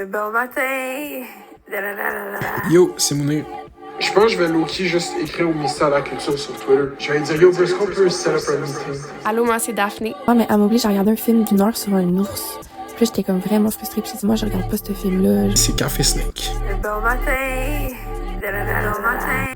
Bon matin! Yo, c'est Mounir. Je pense que je vais low-key juste écrire au ministère de la Culture sur Twitter. Je vais dire, yo, est-ce qu'on peut set up un meeting? Allô, moi, c'est Daphné. Ouais, mais elle m'oblige à regarder un film d'une heure sur un ours. Puis là, j'étais comme vraiment frustrée. Puis j'ai dit, moi, je regarde pas ce film-là. C'est Café Snake. Bon matin! Bon matin!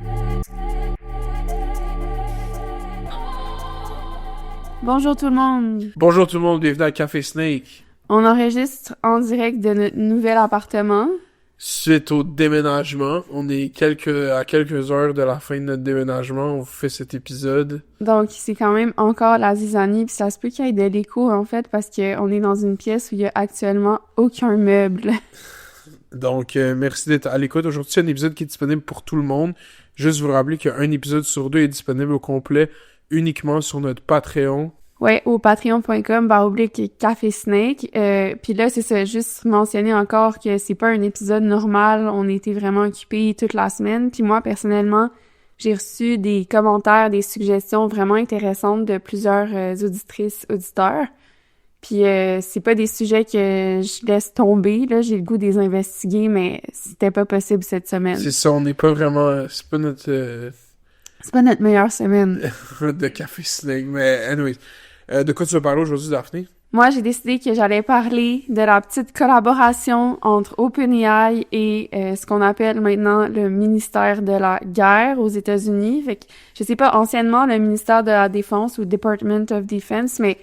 Bonjour tout le monde. Bonjour tout le monde, bienvenue à Café Snake. On enregistre en direct de notre nouvel appartement. Suite au déménagement, on est à quelques heures de la fin de notre déménagement, on fait cet épisode. Donc, c'est quand même encore la zizanie, puis ça se peut qu'il y ait de l'écho, en fait, parce qu'on est dans une pièce où il y a actuellement aucun meuble. Donc, merci d'être à l'écoute. Aujourd'hui, c'est un épisode qui est disponible pour tout le monde. Juste vous rappeler qu'un épisode sur deux est disponible au complet uniquement sur notre Patreon. Ouais, au patreon.com/Café Snake. Puis là, c'est ça, juste mentionner encore que c'est pas un épisode normal. On était vraiment occupés toute la semaine. Puis moi, personnellement, j'ai reçu des commentaires, des suggestions vraiment intéressantes de plusieurs auditrices, auditeurs. Puis c'est pas des sujets que je laisse tomber, là. J'ai le goût de les investiguer, mais c'était pas possible cette semaine. C'est ça, on n'est pas vraiment... c'est pas notre... C'est pas notre meilleure semaine. de Café Snake, mais anyways. De quoi tu veux parler aujourd'hui, Daphné? Moi, j'ai décidé que j'allais parler de la petite collaboration entre OpenAI et ce qu'on appelle maintenant le ministère de la guerre aux États-Unis. Fait que, je sais pas, anciennement, le ministère de la Défense ou Department of Defense, mais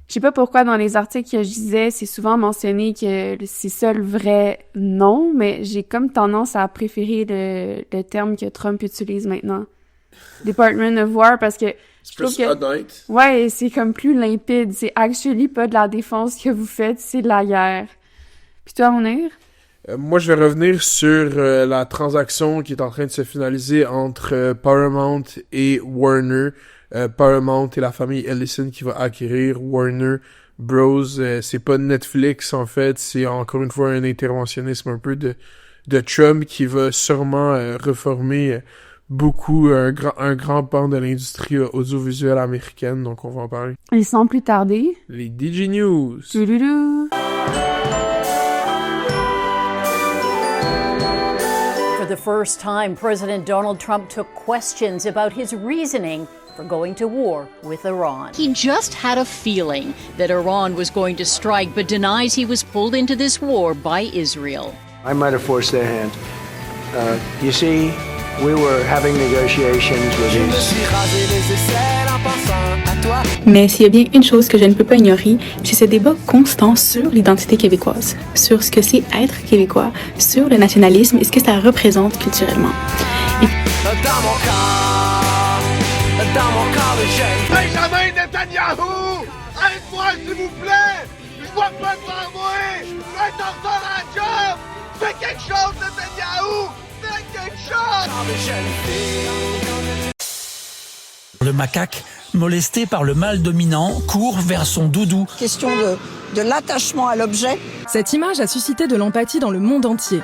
je sais pas pourquoi dans les articles que je disais, c'est souvent mentionné que c'est ça le vrai nom, mais j'ai comme tendance à préférer le terme que Trump utilise maintenant. Department of War, parce que je trouve que... honnête. Ouais, c'est comme plus limpide. C'est actually pas de la défense que vous faites, c'est de la guerre. Puis toi, Mounir? Moi, je vais revenir sur la transaction qui est en train de se finaliser entre Paramount et Warner. Paramount et la famille Ellison qui va acquérir Warner Bros. C'est pas Netflix, en fait. C'est encore une fois un interventionnisme un peu de Trump qui va sûrement reformer... beaucoup, un grand pan de l'industrie audiovisuelle américaine, donc on va en parler. Et sans plus tarder... Les DG News! Touloulou! For the first time, President Donald Trump took questions about his reasoning for going to war with Iran. He just had a feeling that Iran was going to strike, but denies he was pulled into this war by Israel. I might have forced their hand. You see... We were having negotiations with these. Mais s'il y a bien une chose que je ne peux pas ignorer, c'est ce débat constant sur l'identité québécoise, sur ce que c'est être québécois, sur le nationalisme et ce que ça représente culturellement. Benjamin Netanyahu! Aide-moi, s'il vous plaît! Je vois pas devant moi! Je vais t'en faire un job! Fais quelque chose, Netanyahu! Fais quelque chose! Le macaque, molesté par le mâle dominant, court vers son doudou. Question de l'attachement à l'objet. Cette image a suscité de l'empathie dans le monde entier.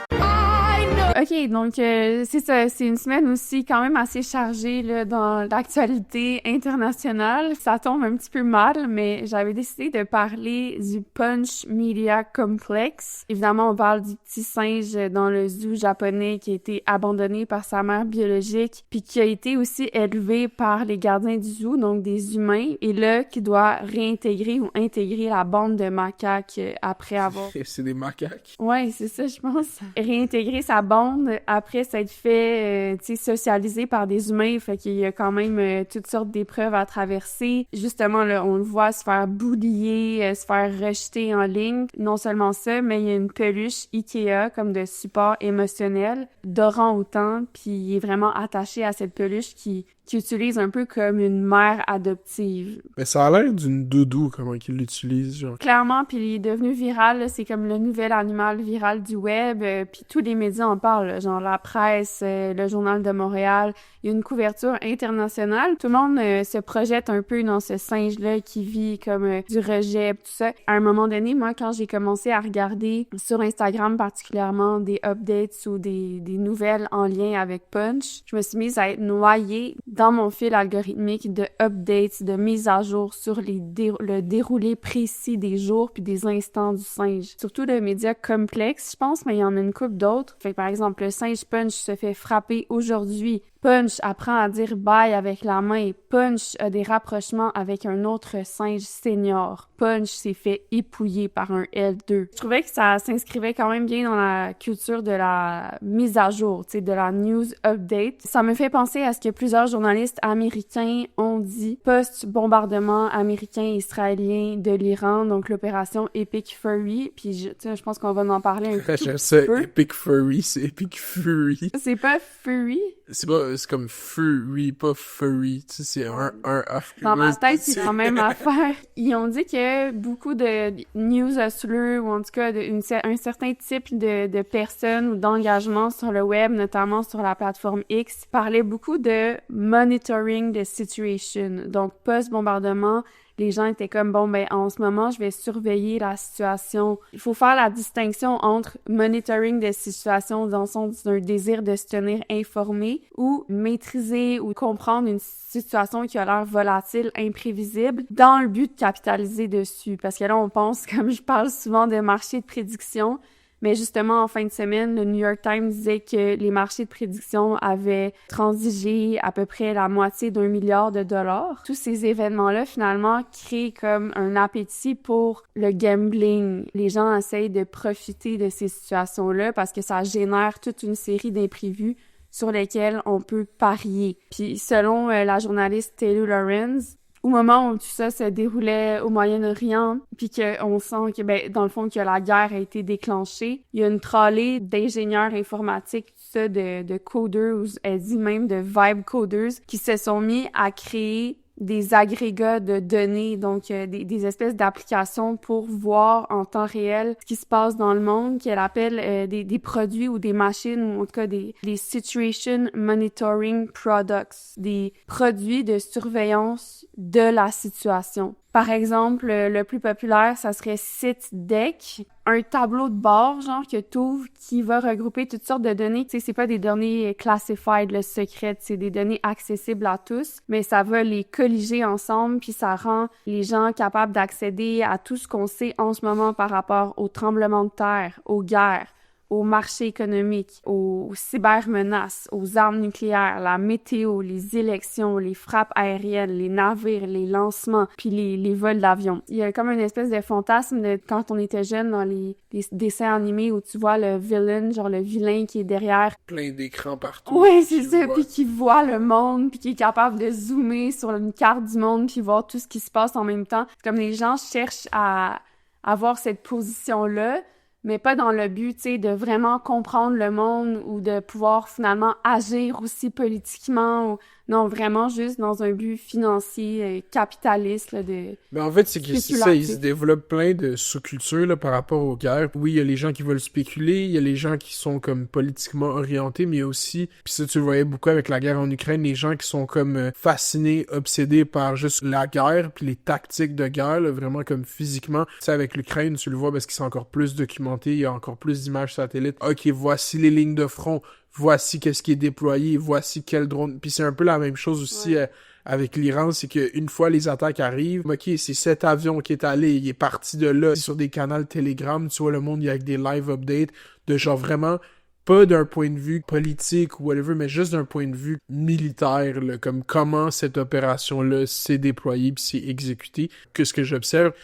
OK, donc c'est ça, c'est une semaine aussi quand même assez chargée là, dans l'actualité internationale. Ça tombe un petit peu mal, mais j'avais décidé de parler du Punch Media Complex. Évidemment, on parle du petit singe dans le zoo japonais qui a été abandonné par sa mère biologique, puis qui a été aussi élevé par les gardiens du zoo, donc des humains, et là, qui doit réintégrer ou intégrer la bande de macaques après avoir... C'est des macaques? Ouais, c'est ça, je pense. Réintégrer sa bande après s'être fait socialiser par des humains, fait qu'il y a quand même toutes sortes d'épreuves à traverser. Justement, là, on le voit se faire boulier, se faire rejeter en ligne. Non seulement ça, mais il y a une peluche Ikea comme de support émotionnel d'orang-outan, puis il est vraiment attaché à cette peluche qui utilise un peu comme une mère adoptive. Mais ça a l'air d'une doudou, comment qu'il l'utilise, genre. Clairement, puis il est devenu viral, là, c'est comme le nouvel animal viral du web, puis tous les médias en parlent, là, genre la presse, le Journal de Montréal, il y a une couverture internationale. Tout le monde se projette un peu dans ce singe-là qui vit comme du rejet, tout ça. À un moment donné, moi, quand j'ai commencé à regarder sur Instagram particulièrement des updates ou des nouvelles en lien avec Punch, je me suis mise à être noyée dans mon fil algorithmique de updates, de mise à jour sur le déroulé précis des jours puis des instants du singe. Surtout de médias complexes, je pense, mais il y en a une couple d'autres. Fait que, par exemple, le singe Punch se fait frapper aujourd'hui. Punch apprend à dire bye avec la main. Punch a des rapprochements avec un autre singe senior. Punch s'est fait épouiller par un L2. Je trouvais que ça s'inscrivait quand même bien dans la culture de la mise à jour, tu sais, de la news update. Ça me fait penser à ce que plusieurs journalistes américains ont dit post-bombardement américain-israélien de l'Iran, donc l'opération Epic Fury. Puis je pense qu'on va en parler un peu. J'aime ça, Epic Fury, c'est Epic Fury. C'est pas Fury? C'est comme Fury, pas Furry. Tu sais, c'est un F. Dans ma tête, c'est la même affaire. Ils ont dit que beaucoup de news hustlers, ou en tout cas un certain type de personnes ou d'engagement sur le web, notamment sur la plateforme X, parlaient beaucoup de monitoring the situation. Donc, post-bombardement, les gens étaient comme, bon, ben, en ce moment, je vais surveiller la situation. Il faut faire la distinction entre monitoring des situations dans le sens d'un désir de se tenir informé ou maîtriser ou comprendre une situation qui a l'air volatile, imprévisible, dans le but de capitaliser dessus. Parce que là, on pense, comme je parle souvent de marché de prédiction, mais justement, en fin de semaine, le New York Times disait que les marchés de prédiction avaient transigé à peu près la moitié d'1 milliard de dollars. Tous ces événements-là, finalement, créent comme un appétit pour le gambling. Les gens essayent de profiter de ces situations-là parce que ça génère toute une série d'imprévus sur lesquels on peut parier. Puis, selon la journaliste Taylor Lorenz, au moment où tout ça se déroulait au Moyen-Orient, puis qu'on sent que, ben, dans le fond, que la guerre a été déclenchée, il y a une tralée d'ingénieurs informatiques, tout ça, de coders, elle dit même de vibe coders, qui se sont mis à créer des agrégats de données, donc des espèces d'applications pour voir en temps réel ce qui se passe dans le monde, qu'elle appelle des produits ou des machines, ou en tout cas des Situation Monitoring Products, des produits de surveillance de la situation. Par exemple, le plus populaire, ça serait SitDeck, un tableau de bord, genre, que t'ouvres, qui va regrouper toutes sortes de données. Tu sais, c'est pas des données classified, le secret, c'est des données accessibles à tous, mais ça va les colliger ensemble, puis ça rend les gens capables d'accéder à tout ce qu'on sait en ce moment par rapport aux tremblements de terre, aux guerres, au marché économique, aux cybermenaces, aux armes nucléaires, la météo, les élections, les frappes aériennes, les navires, les lancements, puis les vols d'avion. Il y a comme une espèce de fantasme de quand on était jeune dans les dessins animés où tu vois le villain, genre le vilain qui est derrière. Plein d'écrans partout. Oui, c'est ça, puis qui voit le monde, puis qui est capable de zoomer sur une carte du monde, puis voir tout ce qui se passe en même temps. Comme les gens cherchent à avoir cette position-là, mais pas dans le but, tu sais, de vraiment comprendre le monde ou de pouvoir finalement agir aussi politiquement ou non, vraiment juste dans un but financier, capitaliste, là, de... Mais en fait, c'est que c'est ça, il se développe plein de sous-cultures, là, par rapport aux guerres. Oui, il y a les gens qui veulent spéculer, il y a les gens qui sont, comme, politiquement orientés, mais il y a aussi, puis ça, tu le voyais beaucoup avec la guerre en Ukraine, les gens qui sont, comme, fascinés, obsédés par juste la guerre, puis les tactiques de guerre, là, vraiment, comme, physiquement. Tu sais, avec l'Ukraine, tu le vois parce qu'ils sont encore plus documentés, il y a encore plus d'images satellites. OK, voici les lignes de front. Voici qu'est-ce qui est déployé, voici quel drone. Puis c'est un peu la même chose aussi avec l'Iran, c'est qu'une fois les attaques arrivent, ok, c'est cet avion qui est allé, il est parti de là, sur des canaux Telegram, tu vois le monde, il y a avec des live updates, de genre vraiment, pas d'un point de vue politique ou whatever, mais juste d'un point de vue militaire, là, comme comment cette opération-là s'est déployée puis s'est exécutée. Que ce que j'observe,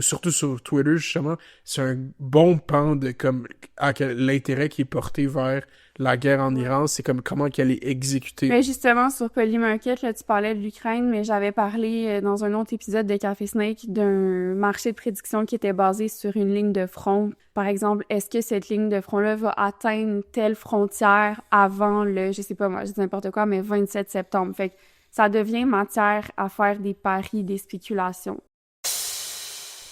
surtout sur Twitter, justement, c'est un bon pan de comme l'intérêt qui est porté vers la guerre en Iran, c'est comme comment qu'elle est exécutée. Mais justement, sur Polymarket, là, tu parlais de l'Ukraine, mais j'avais parlé dans un autre épisode de Café Snake d'un marché de prédiction qui était basé sur une ligne de front. Par exemple, est-ce que cette ligne de front-là va atteindre telle frontière avant le, je sais pas moi, je dis n'importe quoi, mais 27 septembre. Fait que ça devient matière à faire des paris, des spéculations.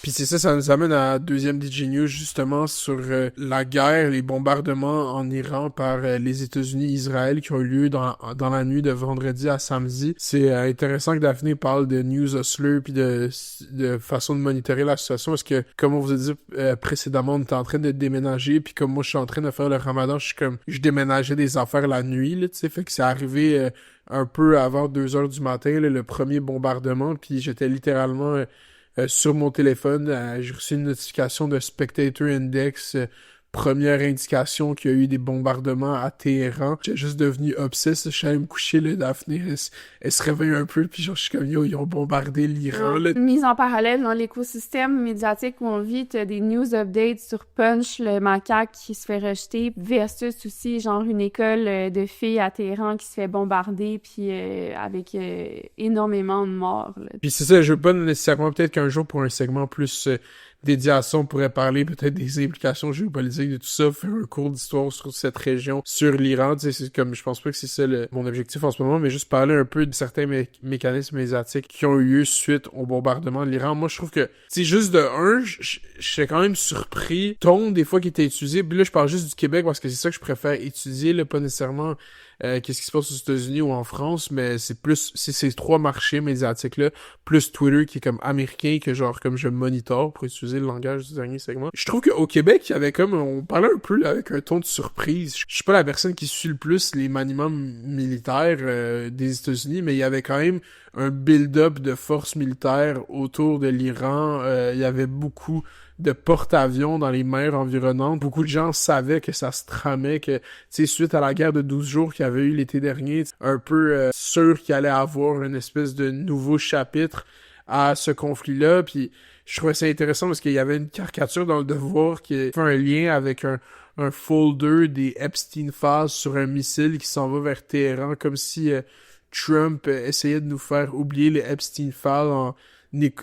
Puis c'est ça nous amène à la deuxième DJ News, justement, sur la guerre, les bombardements en Iran par les États-Unis et Israël qui ont eu lieu dans la nuit de vendredi à samedi. C'est intéressant que Daphné parle de News Hustler puis de façon de monitorer la situation, parce que, comme on vous a dit précédemment, on était en train de déménager, puis comme moi je suis en train de faire le ramadan, je déménageais des affaires la nuit, là, tu sais, fait que c'est arrivé un peu avant 2h du matin, là, le premier bombardement, puis j'étais littéralement sur mon téléphone, j'ai reçu une notification de Spectator Index, première indication qu'il y a eu des bombardements à Téhéran. J'ai juste devenu obsesse, je suis allé me coucher, là, Daphné, elle se réveille un peu, puis genre, je suis comme, yo, ils ont bombardé l'Iran, là. Mise en parallèle dans l'écosystème médiatique où on vit, t'as des news updates sur Punch, le macaque qui se fait rejeter, versus aussi, genre, une école de filles à Téhéran qui se fait bombarder, puis avec énormément de morts, là. Puis c'est ça, je veux pas nécessairement, peut-être qu'un jour, pour un segment plus dédié à ça, on pourrait parler peut-être des implications géopolitiques de tout ça, faire un cours d'histoire sur cette région, sur l'Iran, tu sais, c'est comme, je pense pas que c'est ça mon objectif en ce moment, mais juste parler un peu de certains mécanismes médiatiques qui ont eu lieu suite au bombardement de l'Iran. Moi, je trouve que, c'est juste de un, je suis quand même surpris, ton, des fois, qui était utilisé, puis là, je parle juste du Québec, parce que c'est ça que je préfère étudier, là, pas nécessairement qu'est-ce qui se passe aux États-Unis ou en France, mais c'est ces trois marchés médiatiques-là, plus Twitter qui est comme américain, que genre comme je monitore pour utiliser le langage du dernier segment. Je trouve qu'au Québec, il y avait comme, on parlait un peu là, avec un ton de surprise. Je suis pas la personne qui suit le plus les maniements militaires des États-Unis, mais il y avait quand même un build-up de forces militaires autour de l'Iran. Il y avait beaucoup de porte-avions dans les mers environnantes. Beaucoup de gens savaient que ça se tramait, que, tu sais, suite à la guerre de 12 jours qu'il y avait eu l'été dernier, un peu sûr qu'il allait avoir une espèce de nouveau chapitre à ce conflit-là. Puis je trouvais ça intéressant parce qu'il y avait une caricature dans Le Devoir qui fait un lien avec un folder des Epstein Files sur un missile qui s'en va vers Téhéran, comme si Trump essayait de nous faire oublier les Epstein Files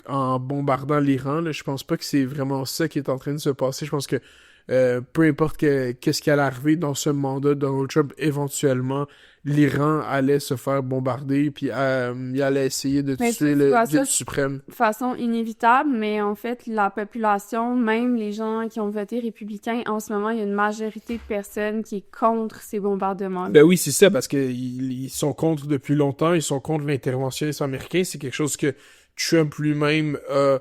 en bombardant l'Iran, là. Je pense pas que c'est vraiment ça qui est en train de se passer. Je pense que peu importe qu'est-ce qui allait arriver dans ce mandat de Donald Trump, éventuellement, l'Iran allait se faire bombarder, puis il allait essayer de tuer le guide suprême. De façon inévitable, mais en fait, la population, même les gens qui ont voté républicain, en ce moment, il y a une majorité de personnes qui est contre ces bombardements. Ben oui, c'est ça, parce que ils sont contre depuis longtemps, ils sont contre l'interventionnisme américain, c'est quelque chose que Trump lui-même a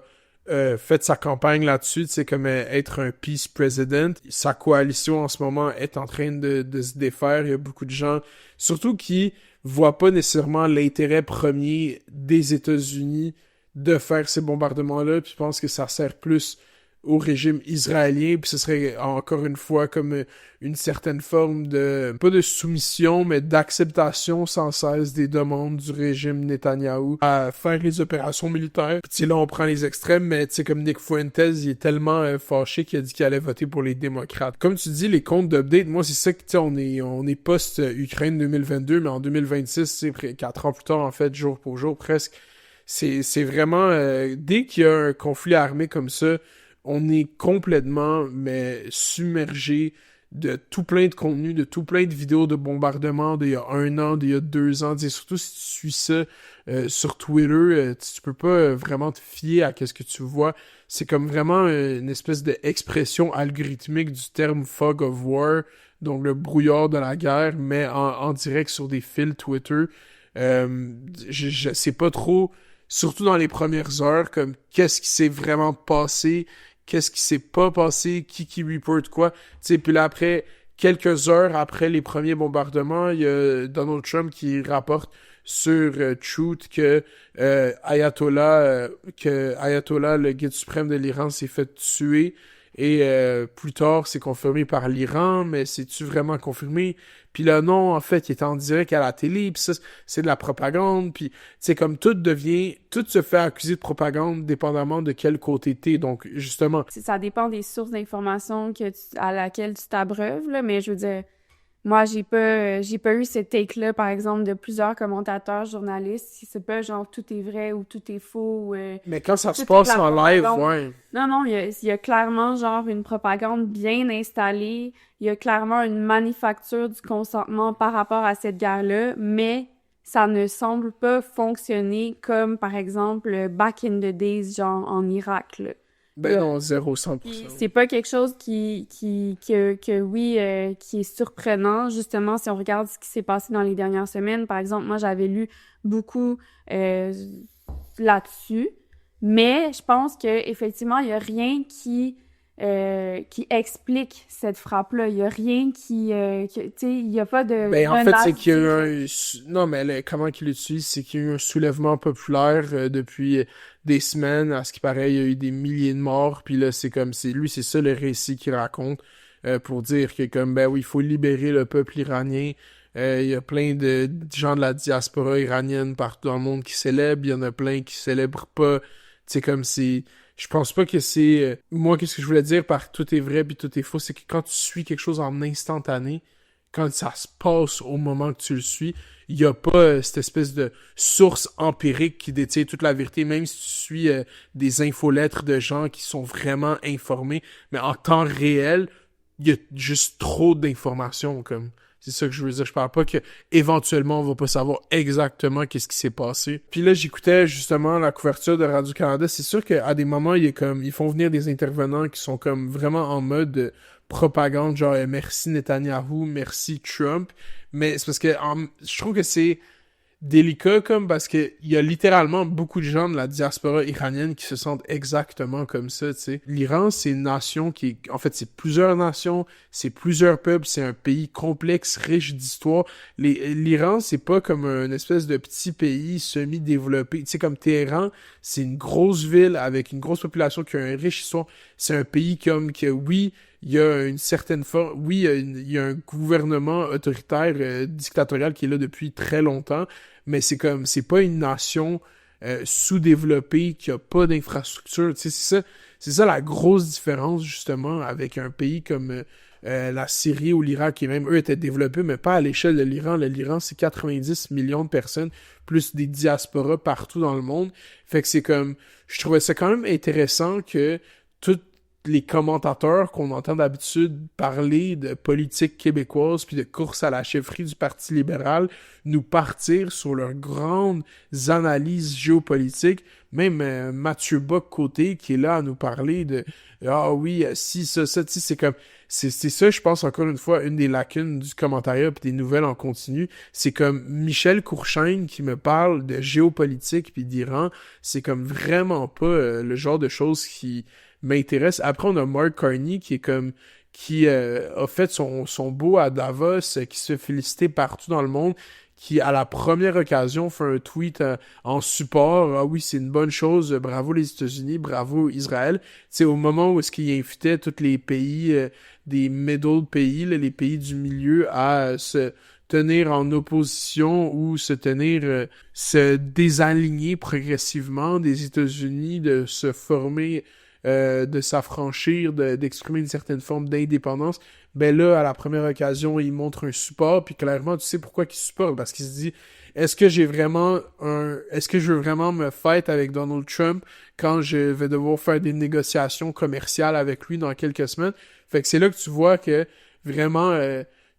fait sa campagne là-dessus, c'est comme être un peace president. Sa coalition en ce moment est en train de se défaire. Il y a beaucoup de gens, surtout qui voient pas nécessairement l'intérêt premier des États-Unis de faire ces bombardements-là, puis pensent que ça sert plus au régime israélien, puis ce serait encore une fois comme une certaine forme de, pas de soumission, mais d'acceptation sans cesse des demandes du régime Netanyahou à faire les opérations militaires. Puis là, on prend les extrêmes, mais tu sais, comme Nick Fuentes, il est tellement fâché qu'il a dit qu'il allait voter pour les démocrates. Comme tu dis, les comptes d'update, moi, c'est ça que, tu sais, on est post-Ukraine 2022, mais en 2026, c'est 4 ans plus tard, en fait, jour pour jour, presque. C'est vraiment, dès qu'il y a un conflit armé comme ça, on est complètement, mais submergé de tout plein de contenu, de tout plein de vidéos de bombardement d'il y a 1 an, d'il y a 2 ans. T'sais, surtout si tu suis ça sur Twitter, tu peux pas vraiment te fier à ce que tu vois. C'est comme vraiment une espèce d'expression algorithmique du terme fog of war, donc le brouillard de la guerre, mais en direct sur des fils Twitter. Je sais pas trop, surtout dans les premières heures, comme qu'est-ce qui s'est vraiment passé, qu'est-ce qui s'est pas passé, qui reporte quoi. Tu sais, puis là, après, quelques heures après les premiers bombardements, il y a Donald Trump qui rapporte sur Truth que Ayatollah, le guide suprême de l'Iran, s'est fait tuer. Et plus tard, c'est confirmé par l'Iran, mais c'est-tu vraiment confirmé? Puis là, non, en fait, il est en direct à la télé, puis ça, c'est de la propagande, puis c'est comme tout se fait accuser de propagande dépendamment de quel côté t'es, donc justement. Ça dépend des sources d'informations à laquelle tu t'abreuves, là, mais je veux dire, moi, j'ai pas eu cette take-là, par exemple, de plusieurs commentateurs, journalistes, si c'est pas genre tout est vrai ou tout est faux. Mais quand ça se passe en live, ouais. Non, il y a clairement genre une propagande bien installée, il y a clairement une manufacture du consentement par rapport à cette guerre-là, mais ça ne semble pas fonctionner comme, par exemple, back in the days, genre en Irak, là. Ben non, 0-100%. Puis c'est pas quelque chose qui est surprenant, justement, si on regarde ce qui s'est passé dans les dernières semaines. Par exemple, moi, j'avais lu beaucoup là-dessus, mais je pense qu'effectivement, il y a rien qui explique cette frappe-là. Il y a rien tu sais, il y a pas de... Ben, en fait, c'est qu'il y a eu un... Non, mais comment qu'il l'utilise, c'est qu'il y a eu un soulèvement populaire depuis des semaines. À ce qui paraît, il y a eu des milliers de morts. Puis là, c'est ça le récit qu'il raconte pour dire que, comme, ben oui, il faut libérer le peuple iranien. Il y a plein de gens de la diaspora iranienne partout dans le monde qui célèbrent. Il y en a plein qui célèbrent pas. Tu sais, comme c'est... Je pense pas que c'est... Moi, qu'est-ce que je voulais dire par tout est vrai puis tout est faux, c'est que quand tu suis quelque chose en instantané, quand ça se passe au moment que tu le suis, il y a pas cette espèce de source empirique qui détient toute la vérité, même si tu suis des infolettres de gens qui sont vraiment informés, mais en temps réel, il y a juste trop d'informations, comme... C'est ça que je veux dire. Je parle pas que éventuellement on va pas savoir exactement qu'est-ce qui s'est passé. Puis là, j'écoutais justement la couverture de Radio-Canada. C'est sûr qu'à des moments, ils font venir des intervenants qui sont comme vraiment en mode propagande, genre merci Netanyahou, merci Trump. Mais c'est parce que je trouve que c'est délicat comme parce que il y a littéralement beaucoup de gens de la diaspora iranienne qui se sentent exactement comme ça, tu sais. L'Iran, c'est une nation en fait, c'est plusieurs nations, c'est plusieurs peuples, c'est un pays complexe, riche d'histoire. L'Iran, c'est pas comme une espèce de petit pays semi-développé. Tu sais, comme Téhéran, c'est une grosse ville avec une grosse population qui a une riche histoire. C'est un pays oui, il y a une certaine forme... Oui, il y a un gouvernement autoritaire, dictatorial qui est là depuis très longtemps, mais c'est pas une nation sous-développée qui a pas d'infrastructure. Tu sais, c'est ça la grosse différence, justement, avec un pays comme la Syrie ou l'Irak, qui même, eux, étaient développés, mais pas à l'échelle de l'Iran. L'Iran, c'est 90 millions de personnes, plus des diasporas partout dans le monde. Fait que je trouvais ça quand même intéressant que toutes les commentateurs qu'on entend d'habitude parler de politique québécoise puis de course à la chefferie du Parti libéral nous partir sur leurs grandes analyses géopolitiques. Même Mathieu Bock-Côté qui est là à nous parler de « Ah oui, si, ça, tu sais, c'est comme... » C'est ça, je pense, encore une fois, une des lacunes du commentariat puis des nouvelles en continu. C'est comme Michel Courchaine qui me parle de géopolitique puis d'Iran. C'est comme vraiment pas le genre de choses qui m'intéresse. Après, on a Mark Carney qui a fait son beau à Davos, qui se fait féliciter partout dans le monde, qui, à la première occasion, fait un tweet en support. Ah oui, c'est une bonne chose. Bravo les États-Unis, bravo Israël. C'est au moment où est-ce qu'il invitait tous les pays, des middle pays, les pays du milieu, à se tenir en opposition ou se désaligner progressivement des États-Unis, de se former, de s'affranchir, d'exprimer une certaine forme d'indépendance. Ben là, à la première occasion, il montre un support, puis clairement, tu sais pourquoi il supporte, parce qu'il se dit, est-ce que je veux vraiment me fight avec Donald Trump quand je vais devoir faire des négociations commerciales avec lui dans quelques semaines? Fait que c'est là que tu vois que vraiment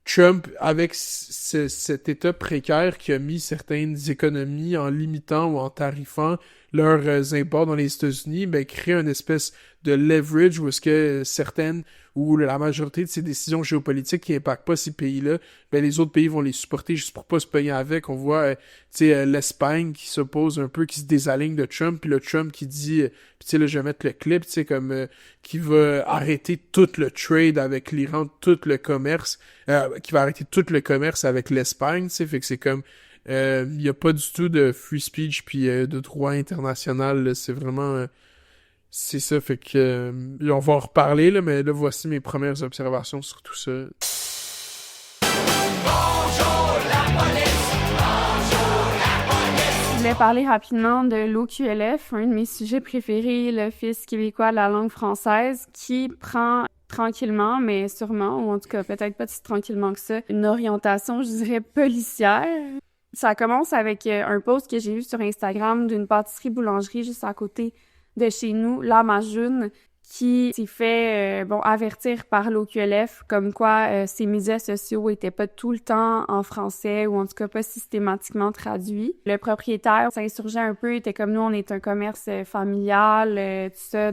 Trump, avec cet état précaire qui a mis certaines économies en limitant ou en tarifant leurs imports dans les États-Unis, ben crée une espèce de leverage où est-ce que ou la majorité de ces décisions géopolitiques qui impactent pas ces pays-là, ben les autres pays vont les supporter juste pour pas se payer avec. On voit l'Espagne qui s'oppose un peu, qui se désaligne de Trump, puis le Trump qui dit, puis tu sais là je vais mettre le clip, tu sais comme qui va arrêter tout le trade avec l'Iran, tout le commerce, qui va arrêter tout le commerce avec l'Espagne, tu sais, fait que c'est comme il y a pas du tout de free speech puis de droit international, là, c'est vraiment c'est ça, fait que on va en reparler là, mais là voici mes premières observations sur tout ça. Je voulais parler rapidement de l'OQLF, un de mes sujets préférés, l'Office québécois de la langue française, qui prend tranquillement, mais sûrement, ou en tout cas peut-être pas si tranquillement que ça, une orientation, je dirais, policière. Ça commence avec un post que j'ai vu sur Instagram d'une pâtisserie-boulangerie juste à côté de chez nous, La Majoune, qui s'est fait avertir par l'OQLF comme quoi ses médias sociaux étaient pas tout le temps en français ou en tout cas pas systématiquement traduits. Le propriétaire s'insurgeait un peu, était comme nous, on est un commerce familial, tout ça,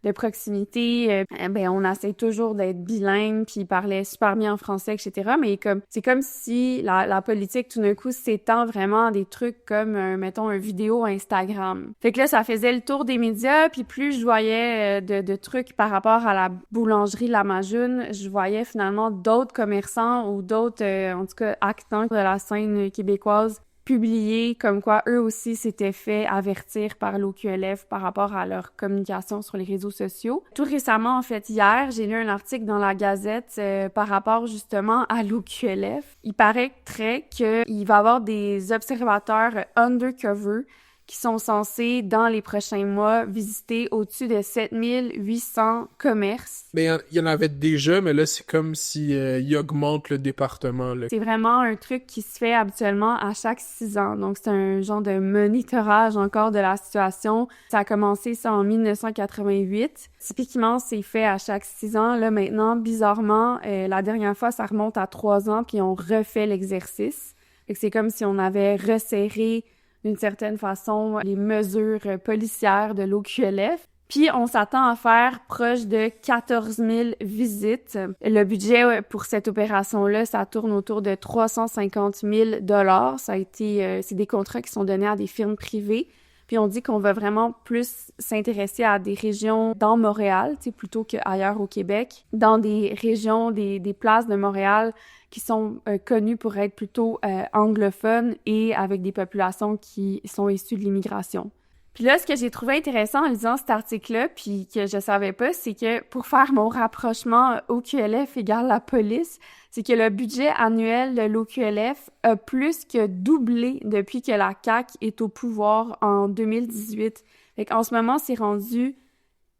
de proximité. On essaie toujours d'être bilingue, puis parler super bien en français, etc. Mais c'est comme si la politique, tout d'un coup, s'étend vraiment à des trucs comme, mettons, une vidéo Instagram. Fait que là, ça faisait le tour des médias, puis plus je voyais de trucs par rapport à la boulangerie La Majoune, je voyais finalement d'autres commerçants ou d'autres, en tout cas, acteurs de la scène québécoise publié comme quoi eux aussi s'étaient fait avertir par l'OQLF par rapport à leur communication sur les réseaux sociaux. Tout récemment, en fait, hier, j'ai lu un article dans la Gazette par rapport justement à l'OQLF. Il paraîtrait qu'il va y avoir des observateurs undercover qui sont censés, dans les prochains mois, visiter au-dessus de 7800 commerces. Mais il y en avait déjà, mais là, c'est comme si il augmente le département. Là. C'est vraiment un truc qui se fait habituellement à chaque 6 ans. Donc, c'est un genre de monitorage encore de la situation. Ça a commencé ça en 1988. Typiquement, c'est fait à chaque 6 ans. Là, maintenant, bizarrement, la dernière fois, ça remonte à 3 ans, puis on refait l'exercice. Fait que c'est comme si on avait resserré d'une certaine façon, les mesures policières de l'OQLF. Puis, on s'attend à faire proche de 14 000 visites. Le budget pour cette opération-là, ça tourne autour de 350 000 $. Ça a été, c'est des contrats qui sont donnés à des firmes privées. Puis, on dit qu'on va vraiment plus s'intéresser à des régions dans Montréal, plutôt qu'ailleurs au Québec. Dans des régions, des places de Montréal qui sont connues pour être plutôt anglophones et avec des populations qui sont issues de l'immigration. Puis là, ce que j'ai trouvé intéressant en lisant cet article-là, puis que je savais pas, c'est que pour faire mon rapprochement OQLF égale la police, c'est que le budget annuel de l'OQLF a plus que doublé depuis que la CAQ est au pouvoir en 2018. Fait qu'en ce moment, c'est rendu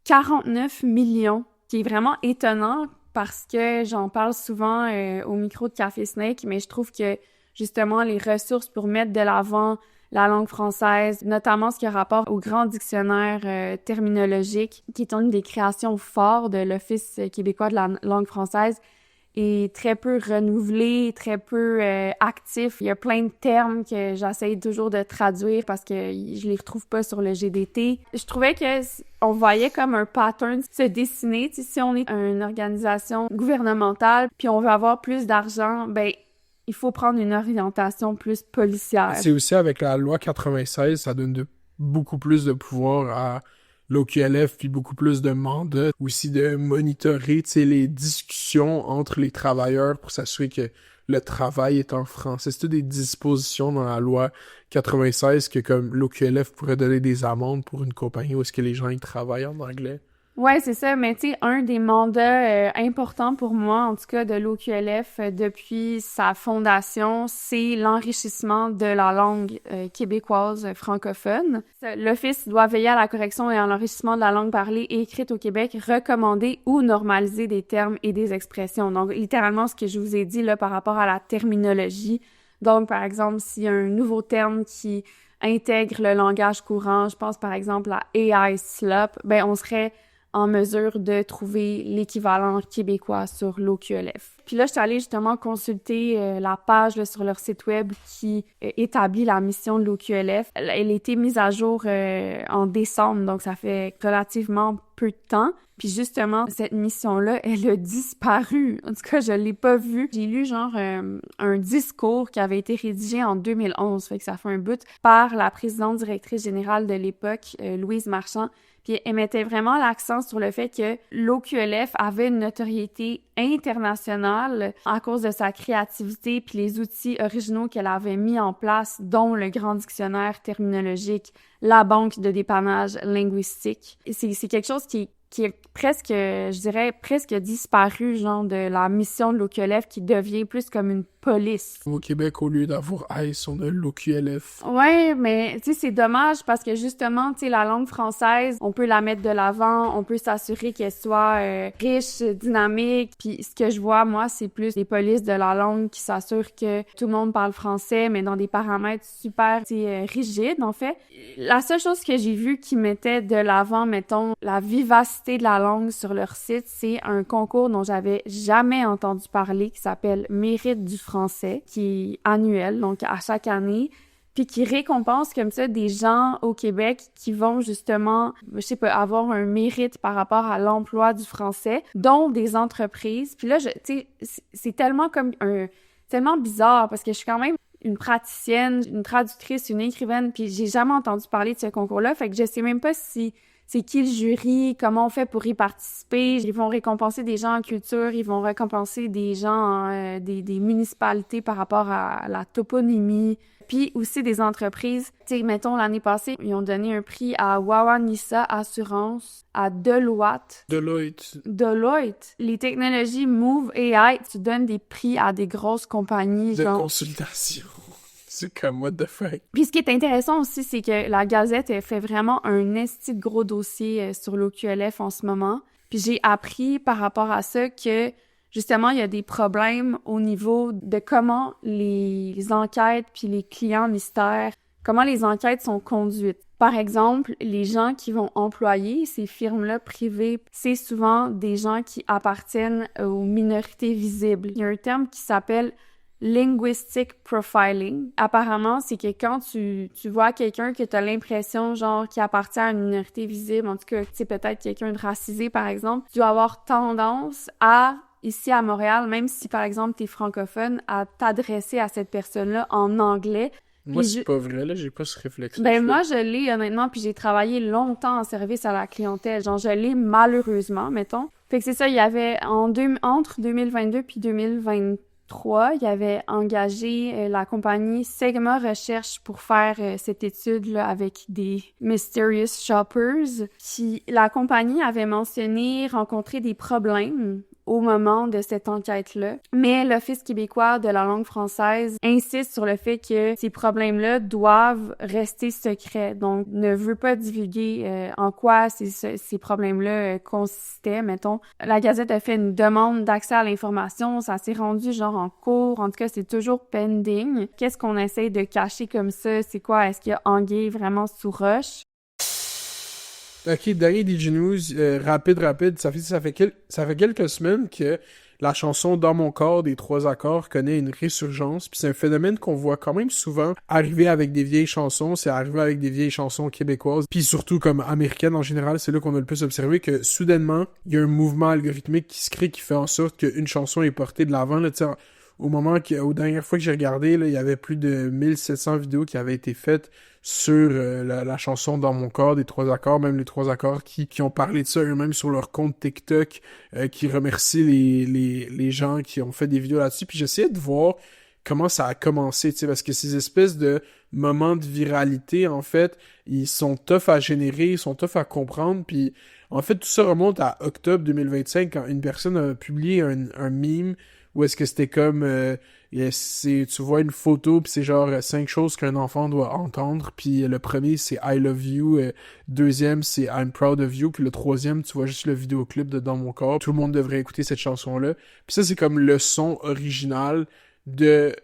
49 millions, qui est vraiment étonnant parce que j'en parle souvent au micro de Café Snake, mais je trouve que justement les ressources pour mettre de l'avant la langue française, notamment ce qui a rapport au grand dictionnaire terminologique, qui est une des créations fortes de l'Office québécois de la langue française, est très peu renouvelé, très peu actif. Il y a plein de termes que j'essaye toujours de traduire parce que je les retrouve pas sur le GDT. Je trouvais que on voyait comme un pattern se dessiner. Tu sais, si on est une organisation gouvernementale puis on veut avoir plus d'argent, ben il faut prendre une orientation plus policière. C'est aussi avec la loi 96, ça donne beaucoup plus de pouvoir à l'OQLF, puis beaucoup plus de mandats, aussi de monitorer, tu sais, les discussions entre les travailleurs pour s'assurer que le travail est en français. C'est toutes des dispositions dans la loi 96 que comme l'OQLF pourrait donner des amendes pour une compagnie où est-ce que les gens y travaillent en anglais. Ouais, c'est ça, mais tu sais, un des mandats importants pour moi, en tout cas de l'OQLF depuis sa fondation, c'est l'enrichissement de la langue québécoise francophone. L'Office doit veiller à la correction et à l'enrichissement de la langue parlée et écrite au Québec, recommander ou normaliser des termes et des expressions. Donc, littéralement, ce que je vous ai dit là par rapport à la terminologie. Donc, par exemple, s'il y a un nouveau terme qui intègre le langage courant, je pense par exemple à AI slop, ben on serait en mesure de trouver l'équivalent québécois sur l'OQLF. Puis là, je suis allée justement consulter la page là, sur leur site web qui établit la mission de l'OQLF. Elle a été mise à jour en décembre, donc ça fait relativement peu de temps. Puis justement, cette mission-là, elle a disparu. En tout cas, je l'ai pas vue. J'ai lu genre un discours qui avait été rédigé en 2011, fait que ça fait un bout, par la présidente directrice générale de l'époque, Louise Marchand. Puis elle mettait vraiment l'accent sur le fait que l'OQLF avait une notoriété internationale à cause de sa créativité puis les outils originaux qu'elle avait mis en place, dont le grand dictionnaire terminologique, la banque de dépannage linguistique. C'est quelque chose qui est presque, je dirais, presque disparu, genre, de la mission de l'OQLF qui devient plus comme une police. Au Québec, au lieu d'avoir ICE, on a l'OQLF. Ouais, mais tu sais, c'est dommage parce que justement, tu sais, la langue française, on peut la mettre de l'avant, on peut s'assurer qu'elle soit riche, dynamique. Puis ce que je vois, moi, c'est plus des polices de la langue qui s'assurent que tout le monde parle français, mais dans des paramètres super, tu sais, rigides, en fait. La seule chose que j'ai vue qui mettait de l'avant, mettons, la vivacité de la langue sur leur site, c'est un concours dont j'avais jamais entendu parler qui s'appelle Mérite du français, qui est annuel, donc à chaque année. puis qui récompense comme ça des gens au Québec qui vont justement, je sais pas, avoir un mérite par rapport à l'emploi du français, dont des entreprises. Puis là, tu sais, c'est tellement comme tellement bizarre parce que je suis quand même une praticienne, une traductrice, une écrivaine, puis j'ai jamais entendu parler de ce concours-là, fait que je sais même pas si c'est qui le jury, comment on fait pour y participer. Ils vont récompenser des gens en culture, ils vont récompenser des gens, des municipalités par rapport à la toponymie, puis aussi des entreprises. Tu sais, mettons, l'année passée, ils ont donné un prix à Wawanisa Assurance, à Deloitte. Les technologies Move AI, tu donnes des prix à des grosses compagnies. De consultation. C'est comme, what the fuck? Puis ce qui est intéressant aussi, c'est que la Gazette fait vraiment un esti de gros dossier sur l'OQLF en ce moment. Puis j'ai appris par rapport à ça que, justement, il y a des problèmes au niveau de comment les enquêtes puis les clients mystères, comment les enquêtes sont conduites. Par exemple, les gens qui vont employer ces firmes-là privées, c'est souvent des gens qui appartiennent aux minorités visibles. Il y a un terme qui s'appelle linguistic profiling. Apparemment, c'est que quand tu vois quelqu'un que tu as l'impression, genre, qui appartient à une minorité visible, en tout cas, c'est peut-être quelqu'un de racisé, par exemple, tu vas avoir tendance à, ici à Montréal, même si, par exemple, t'es francophone, à t'adresser à cette personne-là en anglais. Moi, c'est pas vrai, là, j'ai pas ce réflexe. Ben, moi, je l'ai, honnêtement, puis j'ai travaillé longtemps en service à la clientèle. Genre, je l'ai malheureusement, mettons. Fait que c'est ça, il y avait, entre 2022 puis 2023, il avait engagé la compagnie Sigma Recherche pour faire cette étude-là avec des Mysterious Shoppers. La compagnie avait mentionné rencontrer des problèmes au moment de cette enquête-là. Mais l'Office québécois de la langue française insiste sur le fait que ces problèmes-là doivent rester secrets. Donc, ne veut pas divulguer en quoi ces problèmes-là consistaient, mettons. La Gazette a fait une demande d'accès à l'information. Ça s'est rendu genre en cours. En tout cas, c'est toujours pending. Qu'est-ce qu'on essaye de cacher comme ça? C'est quoi? Est-ce qu'il y a anguille vraiment sous roche? Ok, dernier DJ News, rapide, ça fait quelques semaines que la chanson « Dans mon corps » des 3 accords connaît une résurgence, puis c'est un phénomène qu'on voit quand même souvent arriver avec des vieilles chansons, c'est arrivé avec des vieilles chansons québécoises, puis surtout comme américaines en général, c'est là qu'on a le plus observé que soudainement, il y a un mouvement algorithmique qui se crée, qui fait en sorte qu'une chanson est portée de l'avant, là, aux dernières fois que j'ai regardé, là, il y avait plus de 1700 vidéos qui avaient été faites sur la chanson « Dans mon corps » des 3 accords, même les 3 accords qui ont parlé de ça eux-mêmes sur leur compte TikTok, qui remercient les gens qui ont fait des vidéos là-dessus. Puis j'essayais de voir comment ça a commencé, tu sais, parce que ces espèces de moments de viralité, en fait, ils sont tough à générer, ils sont tough à comprendre, puis en fait, tout ça remonte à octobre 2025, quand une personne a publié un meme où est-ce que c'était comme tu vois une photo puis c'est genre 5 choses qu'un enfant doit entendre, puis le premier c'est I love you, deuxième c'est I'm proud of you, puis le troisième tu vois juste le vidéoclip de Dans mon corps. Tout le monde devrait écouter cette chanson là. Puis ça c'est comme le son original de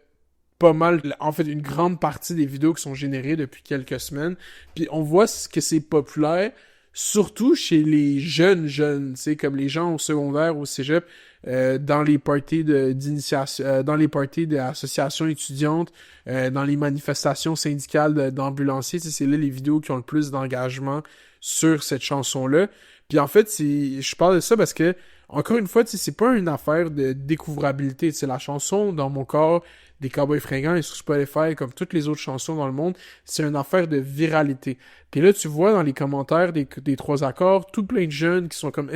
pas mal, en fait une grande partie des vidéos qui sont générées depuis quelques semaines. Puis on voit que c'est populaire surtout chez les jeunes, tu sais, comme les gens au secondaire, au cégep, dans les parties d'initiation, dans les parties d'associations étudiantes, dans les manifestations syndicales d'ambulanciers, tu sais, c'est là les vidéos qui ont le plus d'engagement sur cette chanson-là. Puis en fait, je parle de ça parce que, encore une fois, tu sais, c'est pas une affaire de découvrabilité, tu sais, la chanson Dans mon corps des Cowboys Fringants et sur Spotify, comme toutes les autres chansons dans le monde, c'est une affaire de viralité. Puis là, tu vois dans les commentaires des 3 accords, tout plein de jeunes qui sont comme,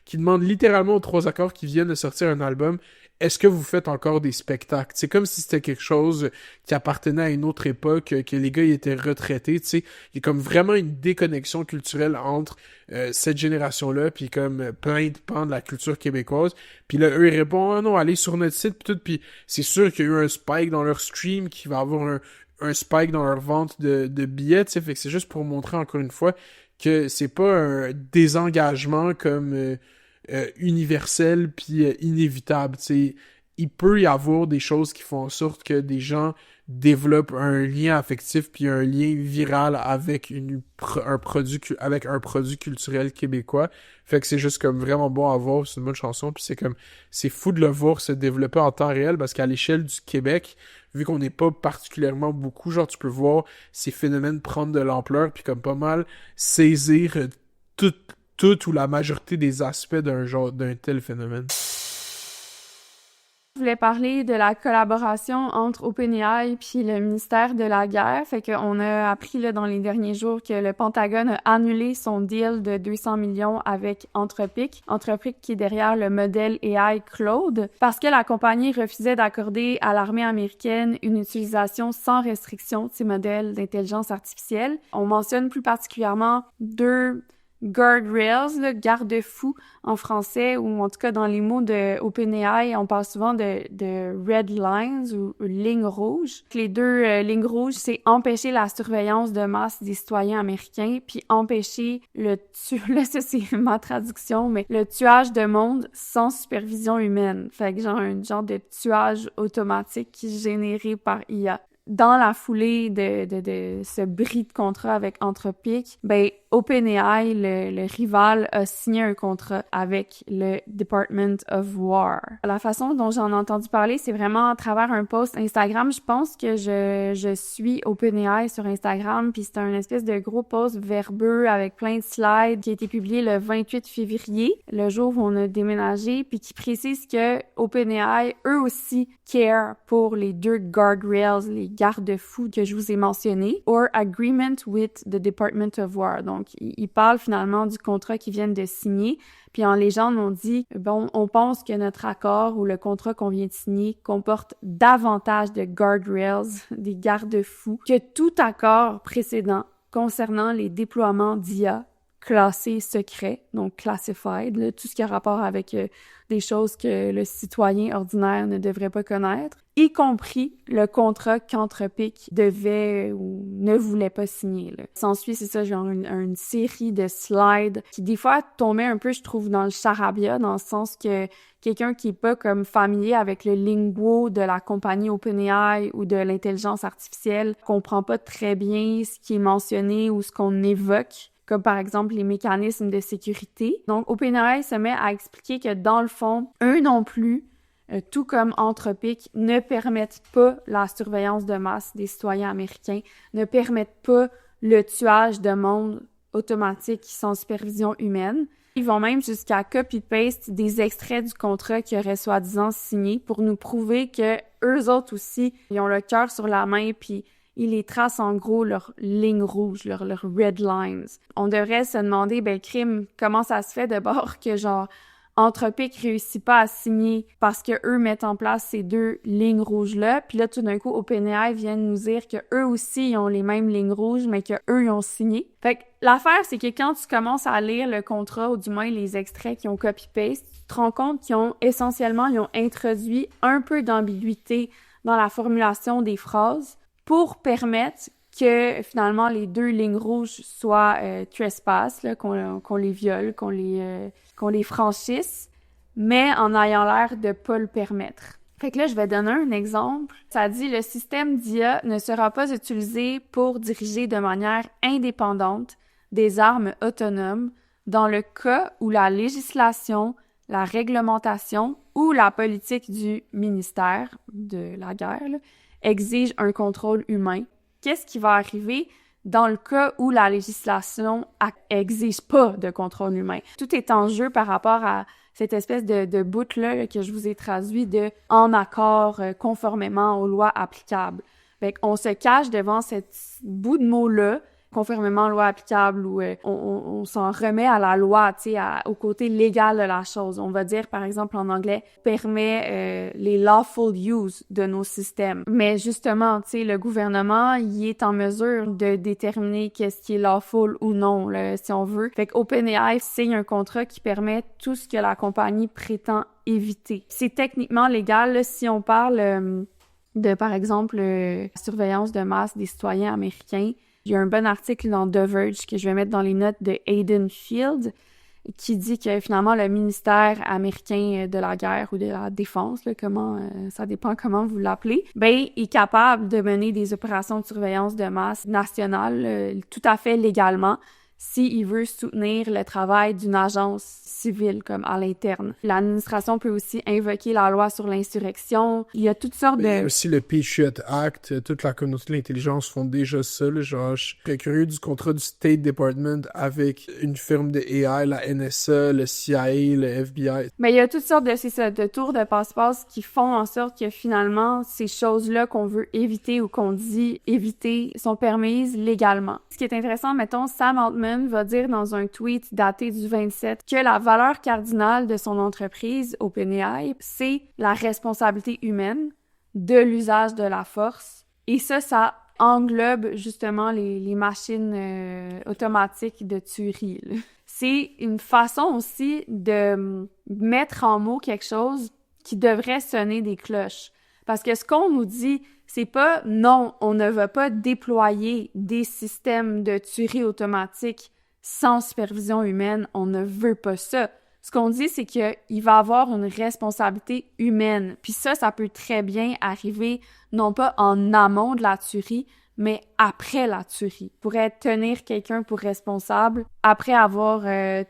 qui demandent littéralement aux 3 accords qui viennent de sortir un album, est-ce que vous faites encore des spectacles? C'est comme si c'était quelque chose qui appartenait à une autre époque, que les gars ils étaient retraités, tu sais. Il y a comme vraiment une déconnexion culturelle entre cette génération-là, puis comme plein de pans de la culture québécoise. Puis là, eux, ils répondent « Ah non, allez sur notre site, puis tout. » Puis c'est sûr qu'il y a eu un spike dans leur stream, qui va avoir un spike dans leur vente de billets, tu sais. Fait que c'est juste pour montrer encore une fois que c'est pas un désengagement comme... universel puis inévitable, tu sais. Il peut y avoir des choses qui font en sorte que des gens développent un lien affectif puis un lien viral avec un produit culturel québécois. Fait que c'est juste comme vraiment bon à voir, c'est une bonne chanson, puis c'est fou de le voir se développer en temps réel parce qu'à l'échelle du Québec, vu qu'on n'est pas particulièrement beaucoup, genre tu peux voir ces phénomènes prendre de l'ampleur, puis comme pas mal saisir tout ou la majorité des aspects d'un tel phénomène. Je voulais parler de la collaboration entre OpenAI puis le ministère de la Guerre. Fait qu'on a appris là, dans les derniers jours que le Pentagone a annulé son deal de 200 millions avec Anthropic. Anthropic qui est derrière le modèle AI Claude, parce que la compagnie refusait d'accorder à l'armée américaine une utilisation sans restriction de ces modèles d'intelligence artificielle. On mentionne plus particulièrement 2 guardrails, garde-fous en français, ou en tout cas dans les mots de OpenAI, on parle souvent de red lines ou lignes rouges. Les 2 lignes rouges, c'est empêcher la surveillance de masse des citoyens américains, puis empêcher là ça c'est ma traduction, mais le tuage de monde sans supervision humaine. Fait que un genre de tuage automatique qui est généré par IA. Dans la foulée de ce bris de contrat avec Anthropic, ben OpenAI, le rival, a signé un contrat avec le Department of War. La façon dont j'en ai entendu parler, c'est vraiment à travers un post Instagram. Je pense que je suis OpenAI sur Instagram, puis c'est un espèce de gros post verbeux avec plein de slides qui a été publié le 28 février, le jour où on a déménagé, puis qui précise que OpenAI, eux aussi, care pour les 2 guardrails, les garde-fous que je vous ai mentionnés, or agreement with the Department of War. Donc, ils parlent finalement du contrat qu'ils viennent de signer. Puis en légende, on dit, bon, on pense que notre accord ou le contrat qu'on vient de signer comporte davantage de guardrails, des garde-fous, que tout accord précédent concernant les déploiements d'IA classés secrets, donc classified, là, tout ce qui a rapport avec des choses que le citoyen ordinaire ne devrait pas connaître, y compris le contrat qu'Anthropic devait ou ne voulait pas signer. S'ensuit, c'est ça, genre une série de slides qui, des fois, tombaient un peu, je trouve, dans le charabia, dans le sens que quelqu'un qui est pas comme familier avec le lingo de la compagnie OpenAI ou de l'intelligence artificielle comprend pas très bien ce qui est mentionné ou ce qu'on évoque, comme par exemple les mécanismes de sécurité. Donc, OpenAI se met à expliquer que dans le fond, eux non plus, tout comme Anthropic, ne permettent pas la surveillance de masse des citoyens américains, ne permettent pas le tuage de monde automatique sans supervision humaine. Ils vont même jusqu'à copy-paste des extraits du contrat qu'ils auraient soi-disant signé pour nous prouver que eux autres aussi, ils ont le cœur sur la main puis ils les tracent en gros leurs lignes rouges, leurs red lines. On devrait se demander, crime, comment ça se fait d'abord que genre Anthropic réussit pas à signer parce que eux mettent en place ces 2 lignes rouges-là, puis là, tout d'un coup, OpenAI vient nous dire que eux aussi, ils ont les mêmes lignes rouges, mais que eux ils ont signé. Fait que l'affaire, c'est que quand tu commences à lire le contrat, ou du moins les extraits qui ont copy-paste, tu te rends compte qu'ils ont introduit un peu d'ambiguïté dans la formulation des phrases pour permettre que finalement les 2 lignes rouges soient trespass, là, qu'on les viole, qu'on les franchisse, mais en ayant l'air de pas le permettre. Fait que là, je vais donner un exemple. Ça dit « Le système d'IA ne sera pas utilisé pour diriger de manière indépendante des armes autonomes dans le cas où la législation, la réglementation ou la politique du ministère de la guerre là, exige un contrôle humain. » Qu'est-ce qui va arriver dans le cas où la législation exige pas de contrôle humain? Tout est en jeu par rapport à cette espèce de bout-là que je vous ai traduit de « en accord conformément aux lois applicables ». Fait qu'on se cache devant cette bout de mot-là, conformément aux lois applicables, où on s'en remet à la loi, tu sais, au côté légal de la chose. On va dire, par exemple, en anglais, permet les lawful use de nos systèmes. Mais justement, tu sais, le gouvernement, il est en mesure de déterminer qu'est-ce qui est lawful ou non, là, si on veut. Fait qu'OpenAI signe un contrat qui permet tout ce que la compagnie prétend éviter. C'est techniquement légal, là, si on parle de, par exemple, surveillance de masse des citoyens américains. Il y a un bon article dans The Verge que je vais mettre dans les notes de Aidan Field qui dit que finalement le ministère américain de la guerre ou de la défense, là, ça dépend comment vous l'appelez, est capable de mener des opérations de surveillance de masse nationale tout à fait légalement s'il veut soutenir le travail d'une agence civile comme à l'interne. L'administration peut aussi invoquer la loi sur l'insurrection. Il y a toutes sortes de... Il y a aussi le Patriot Act. Toute la communauté de l'intelligence font déjà ça. Là, genre, je suis très curieux du contrat du State Department avec une firme de AI, la NSA, le CIA, le FBI. Mais il y a toutes sortes de tours de passe-passe qui font en sorte que finalement, ces choses-là qu'on veut éviter ou qu'on dit éviter sont permises légalement. Ce qui est intéressant, mettons, Sam Altman va dire dans un tweet daté du 27 que la valeur cardinale de son entreprise, OpenAI, c'est la responsabilité humaine de l'usage de la force. Et ça englobe justement les machines automatiques de tuerie, là. C'est une façon aussi de mettre en mots quelque chose qui devrait sonner des cloches. Parce que ce qu'on nous dit, c'est pas « non, on ne va pas déployer des systèmes de tuerie automatique sans supervision humaine, on ne veut pas ça ». Ce qu'on dit, c'est qu'il va avoir une responsabilité humaine. Puis ça peut très bien arriver, non pas en amont de la tuerie, mais après la tuerie. Pourrait tenir quelqu'un pour responsable après avoir, je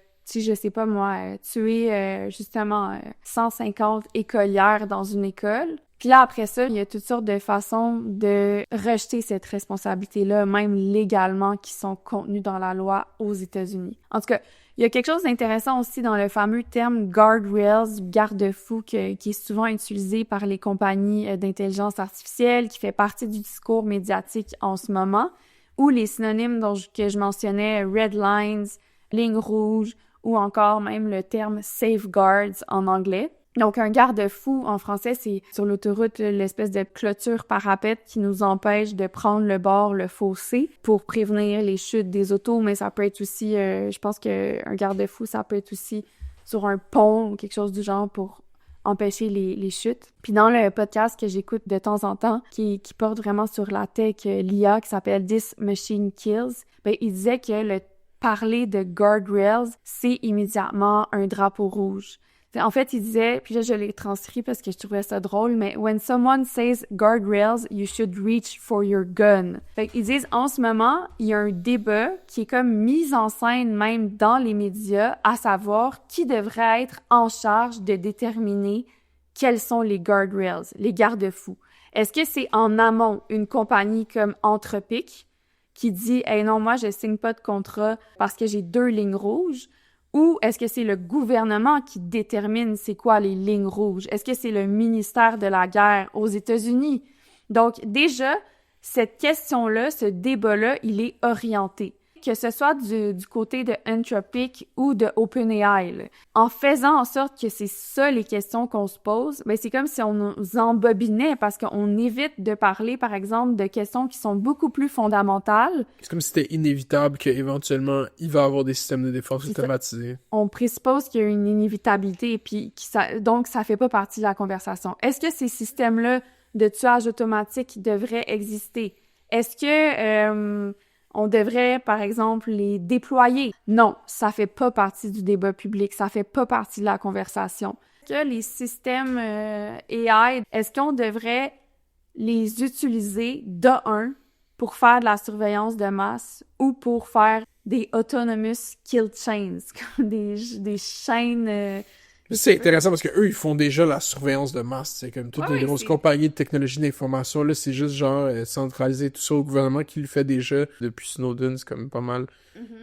sais pas moi, tué justement 150 écolières dans une école. Puis là, après ça, il y a toutes sortes de façons de rejeter cette responsabilité-là, même légalement, qui sont contenues dans la loi aux États-Unis. En tout cas, il y a quelque chose d'intéressant aussi dans le fameux terme guardrails, garde-fou, qui est souvent utilisé par les compagnies d'intelligence artificielle, qui fait partie du discours médiatique en ce moment, ou les synonymes que je mentionnais, red lines, lignes rouges, ou encore même le terme safeguards en anglais. Donc, un garde-fou, en français, c'est sur l'autoroute l'espèce de clôture parapète qui nous empêche de prendre le bord, le fossé, pour prévenir les chutes des autos, mais ça peut être aussi, je pense qu'un garde-fou, ça peut être aussi sur un pont ou quelque chose du genre pour empêcher les chutes. Puis dans le podcast que j'écoute de temps en temps, qui porte vraiment sur la tech, l'IA, qui s'appelle « This Machine Kills », ben, il disait que le parler de guardrails, c'est immédiatement un drapeau rouge. En fait, il disait, puis là, je l'ai transcrit parce que je trouvais ça drôle, mais « When someone says guardrails, you should reach for your gun ». Fait qu'ils disent, en ce moment, il y a un débat qui est comme mis en scène même dans les médias, à savoir qui devrait être en charge de déterminer quels sont les guardrails, les garde-fous. Est-ce que c'est en amont une compagnie comme Anthropic qui dit « Hey non, moi, je signe pas de contrat parce que j'ai 2 lignes rouges », ou est-ce que c'est le gouvernement qui détermine c'est quoi les lignes rouges? Est-ce que c'est le ministère de la Guerre aux États-Unis? Donc, déjà, cette question-là, ce débat-là, il est orienté. Que ce soit du côté de Anthropic ou de OpenAI, là. En faisant en sorte que c'est ça les questions qu'on se pose, ben c'est comme si on nous embobinait parce qu'on évite de parler, par exemple, de questions qui sont beaucoup plus fondamentales. C'est comme si c'était inévitable qu'éventuellement, il va y avoir des systèmes de défense automatisés. On présuppose qu'il y a une inévitabilité, puis donc ça fait pas partie de la conversation. Est-ce que ces systèmes-là de tuage automatique devraient exister? Est-ce que on devrait, par exemple, les déployer? Non, ça fait pas partie du débat public, ça fait pas partie de la conversation. Que les systèmes AI, est-ce qu'on devrait les utiliser de un pour faire de la surveillance de masse ou pour faire des autonomous kill chains, des chaînes... C'est intéressant parce que eux ils font déjà la surveillance de masse, c'est comme toutes les grosses compagnies de technologie d'information, là, c'est juste genre centraliser tout ça au gouvernement qui le fait déjà depuis Snowden, c'est comme pas mal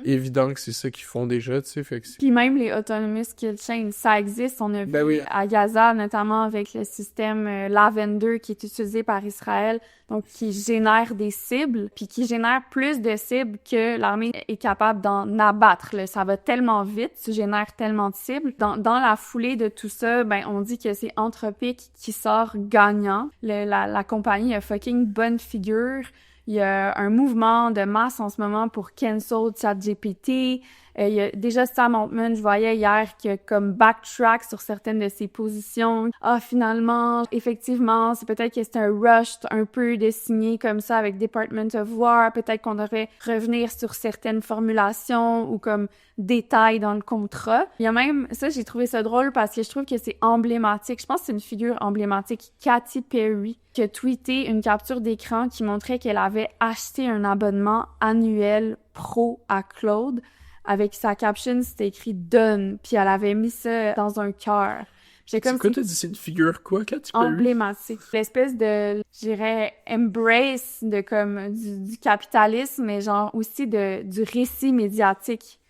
évident que c'est ça qu'ils font déjà, tu sais, fait que Puis même les autonomous kill chains, ça existe, on a vu à Gaza, notamment avec le système Lavender qui est utilisé par Israël, donc qui génère des cibles, puis qui génère plus de cibles que l'armée est capable d'en abattre, là. Ça va tellement vite, tu génères tellement de cibles. Dans la foulée de tout ça, ben on dit que c'est Anthropic qui sort gagnant. La compagnie a fucking bonne figure. Il y a un mouvement de masse en ce moment pour cancel ChatGPT. Il y a déjà Sam Altman, je voyais hier, qui a comme backtrack sur certaines de ses positions. Finalement, effectivement, c'est peut-être que c'est un rush un peu de signer comme ça avec Department of War. Peut-être qu'on devrait revenir sur certaines formulations ou comme détails dans le contrat. Il y a même, ça j'ai trouvé ça drôle parce que je trouve que c'est emblématique. Je pense que c'est une figure emblématique. Katy Perry qui a tweeté une capture d'écran qui montrait qu'elle avait acheté un abonnement annuel pro à Claude. Avec sa caption, c'était écrit « Done », puis elle avait mis ça dans un cœur. C'est quoi, t'as dit? C'est une figure quoi, Katy Perry? Emblématique. L'espèce de, je dirais, embrace de comme du capitalisme, mais genre aussi du récit médiatique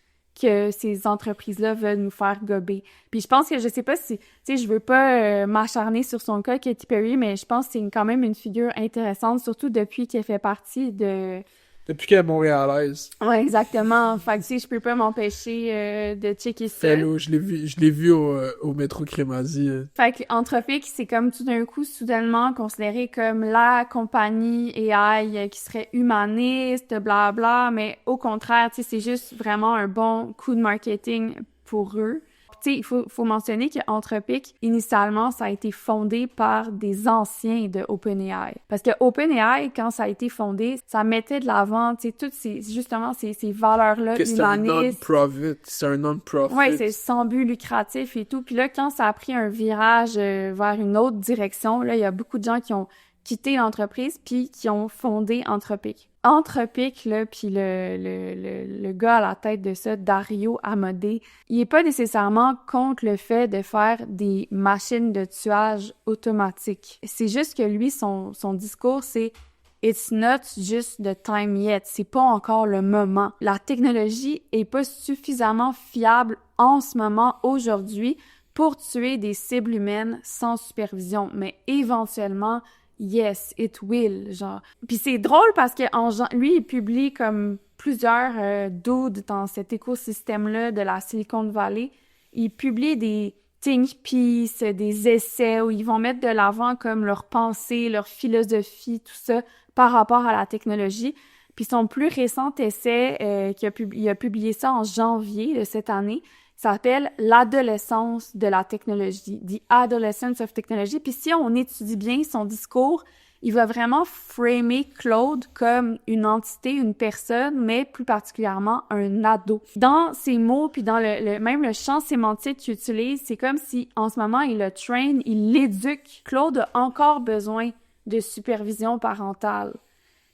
que ces entreprises-là veulent nous faire gober. Puis je pense que, je sais pas si, tu sais, je veux pas m'acharner sur son cas, Katy Perry, mais je pense que c'est quand même une figure intéressante, surtout depuis qu'elle fait partie de... Depuis qu'elle est montréalaise. Ouais, exactement. Fait que, tu sais, je peux pas m'empêcher de checker ça. Hello, je l'ai vu au métro Crémazie. Fait que Anthropic, c'est comme tout d'un coup, soudainement, considéré comme la compagnie AI qui serait humaniste, blabla, mais au contraire, tu sais, c'est juste vraiment un bon coup de marketing pour eux. Tu sais, il faut mentionner que Anthropic, initialement, ça a été fondé par des anciens de OpenAI. Parce que OpenAI, quand ça a été fondé, ça mettait de l'avant, tu sais, toutes ces valeurs-là humanistes. C'est un non-profit. Ouais, c'est sans but lucratif et tout. Puis là, quand ça a pris un virage vers une autre direction, là, il y a beaucoup de gens qui ont quitté l'entreprise puis qui ont fondé Anthropic. Anthropic, là, puis le gars à la tête de ça, Dario Amodei, il est pas nécessairement contre le fait de faire des machines de tuage automatiques. C'est juste que lui, son discours, c'est « It's not just the time yet ». C'est pas encore le moment. La technologie est pas suffisamment fiable en ce moment, aujourd'hui, pour tuer des cibles humaines sans supervision. Mais éventuellement, yes, it will, genre. Puis c'est drôle parce que lui, il publie comme plusieurs dudes dans cet écosystème-là de la Silicon Valley. Il publie des think pieces, des essais où ils vont mettre de l'avant comme leur pensée, leur philosophie, tout ça, par rapport à la technologie. Puis son plus récent essai, il a publié ça en janvier de cette année, s'appelle « L'adolescence de la technologie », « The Adolescence of Technology ». Puis si on étudie bien son discours, il va vraiment framer Claude comme une entité, une personne, mais plus particulièrement un ado. Dans ses mots, puis dans même le champ sémantique qu'il utilise, c'est comme si, en ce moment, il le train, il l'éduque. Claude a encore besoin de supervision parentale.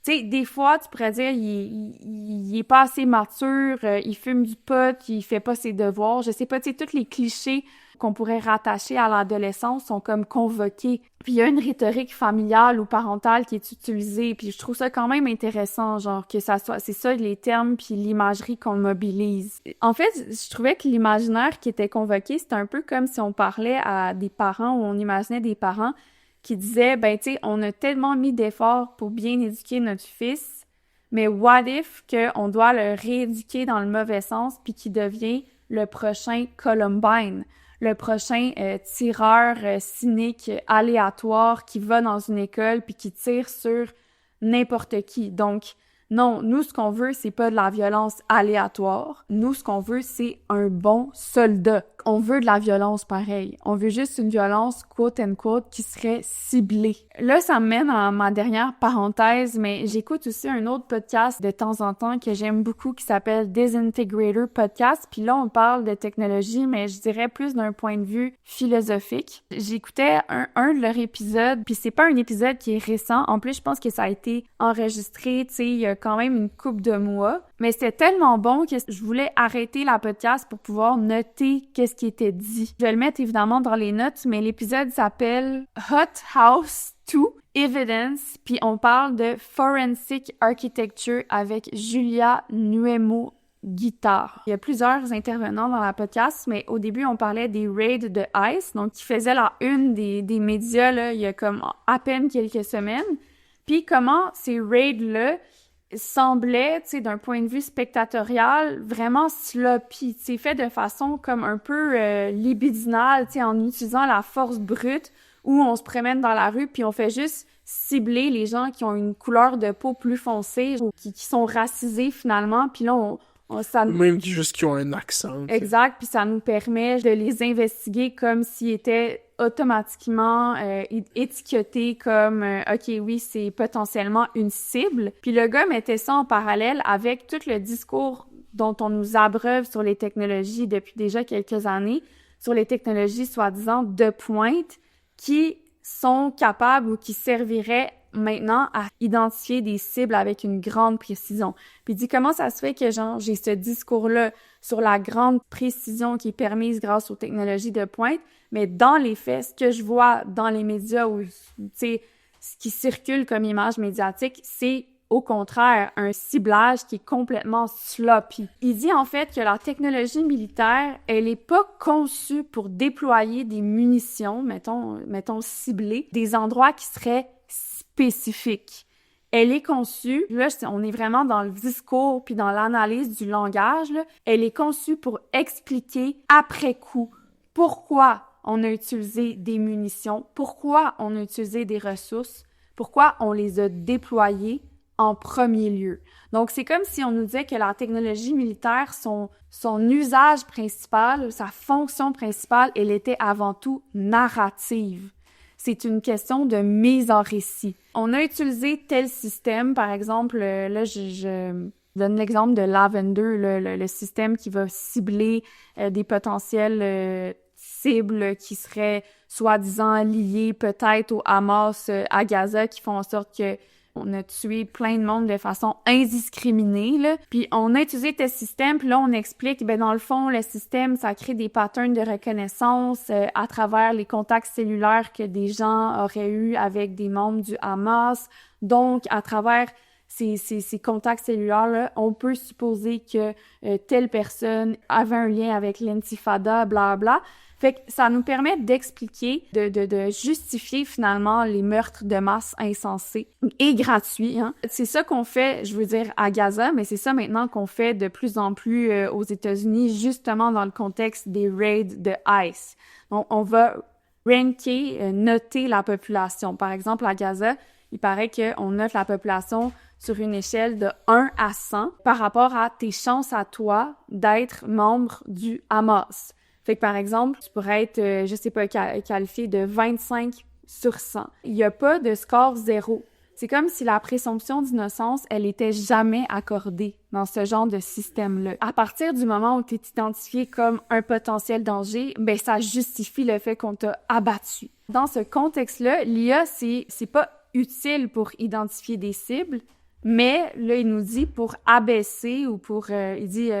Tu sais, des fois, tu pourrais dire, il est pas assez mature, il fume du pot, il fait pas ses devoirs. Je sais pas, tu sais, tous les clichés qu'on pourrait rattacher à l'adolescence sont comme convoqués. Puis il y a une rhétorique familiale ou parentale qui est utilisée, puis je trouve ça quand même intéressant, genre, que ça soit, c'est ça, les termes puis l'imagerie qu'on mobilise. En fait, je trouvais que l'imaginaire qui était convoqué, c'était un peu comme si on parlait à des parents, ou on imaginait des parents qui disait, ben, tu sais, on a tellement mis d'efforts pour bien éduquer notre fils, mais what if qu'on doit le rééduquer dans le mauvais sens puis qu'il devient le prochain Columbine, le prochain tireur cynique, aléatoire, qui va dans une école puis qui tire sur n'importe qui. Donc, non, nous, ce qu'on veut, c'est pas de la violence aléatoire. Nous, ce qu'on veut, c'est un bon soldat. On veut de la violence pareil. On veut juste une violence, quote-unquote, qui serait ciblée. Là, ça me mène à ma dernière parenthèse, mais j'écoute aussi un autre podcast de temps en temps que j'aime beaucoup qui s'appelle Disintegrator Podcast. Puis là, on parle de technologie, mais je dirais plus d'un point de vue philosophique. J'écoutais un de leurs épisodes, puis c'est pas un épisode qui est récent. En plus, je pense que ça a été enregistré, tu sais, il y a quand même une couple de mois. Mais c'était tellement bon que je voulais arrêter la podcast pour pouvoir noter qu'est-ce qui était dit. Je vais le mettre évidemment dans les notes, mais l'épisode s'appelle Hot House 2 Evidence, puis on parle de Forensic Architecture avec Julia Nuemo Guitare. Il y a plusieurs intervenants dans la podcast, mais au début, on parlait des raids de ICE, donc qui faisaient la une des médias là, il y a comme à peine quelques semaines. Puis comment ces raids-là semblait, tu sais, d'un point de vue spectatorial, vraiment sloppy, tu sais, fait de façon comme un peu libidinale, tu sais, en utilisant la force brute, où on se promène dans la rue, puis on fait juste cibler les gens qui ont une couleur de peau plus foncée, ou qui sont racisés finalement, puis là, Même juste qui ont un accent. Exact, puis ça nous permet de les investiguer comme s'ils étaient automatiquement étiquetés comme OK, oui, c'est potentiellement une cible. Puis le gars mettait ça en parallèle avec tout le discours dont on nous abreuve sur les technologies depuis déjà quelques années, sur les technologies soi-disant de pointe qui sont capables ou qui serviraient maintenant à identifier des cibles avec une grande précision. Puis il dit comment ça se fait que j'ai ce discours-là sur la grande précision qui est permise grâce aux technologies de pointe, mais dans les faits, ce que je vois dans les médias ou tu sais ce qui circule comme image médiatique, c'est au contraire un ciblage qui est complètement sloppy. Il dit en fait que la technologie militaire, elle est pas conçue pour déployer des munitions, mettons ciblées, des endroits qui seraient spécifiques. Elle est conçue, là, on est vraiment dans le discours puis dans l'analyse du langage, là, elle est conçue pour expliquer après coup pourquoi on a utilisé des munitions, pourquoi on a utilisé des ressources, pourquoi on les a déployées en premier lieu. Donc, c'est comme si on nous disait que la technologie militaire, son usage principal, sa fonction principale, elle était avant tout narrative. C'est une question de mise en récit. On a utilisé tel système, par exemple, là, je donne l'exemple de Lavender, le système qui va cibler des potentiels cibles qui seraient soi-disant liées peut-être au Hamas à Gaza, qui font en sorte que on a tué plein de monde de façon indiscriminée, là. Puis on a utilisé tel système, puis là, on explique, ben dans le fond, le système, ça crée des patterns de reconnaissance à travers les contacts cellulaires que des gens auraient eu avec des membres du Hamas. Donc, à travers ces contacts cellulaires-là, on peut supposer que telle personne avait un lien avec l'intifada, blabla. Fait que ça nous permet d'expliquer, de justifier finalement les meurtres de masse insensés et gratuits. Hein. C'est ça qu'on fait, je veux dire, à Gaza, mais c'est ça maintenant qu'on fait de plus en plus aux États-Unis, justement dans le contexte des raids de ICE. Donc, on va ranker, noter la population. Par exemple, à Gaza, il paraît qu'on note la population sur une échelle de 1 à 100 par rapport à tes chances à toi d'être membre du Hamas. Fait que, par exemple, tu pourrais être, je sais pas, qualifié de 25 sur 100. Il n'y a pas de score 0. C'est comme si la présomption d'innocence, elle était jamais accordée dans ce genre de système-là. À partir du moment où tu es identifié comme un potentiel danger, ben ça justifie le fait qu'on t'a abattu. Dans ce contexte-là, l'IA, c'est pas utile pour identifier des cibles, mais là, il nous dit pour abaisser ou pour, il dit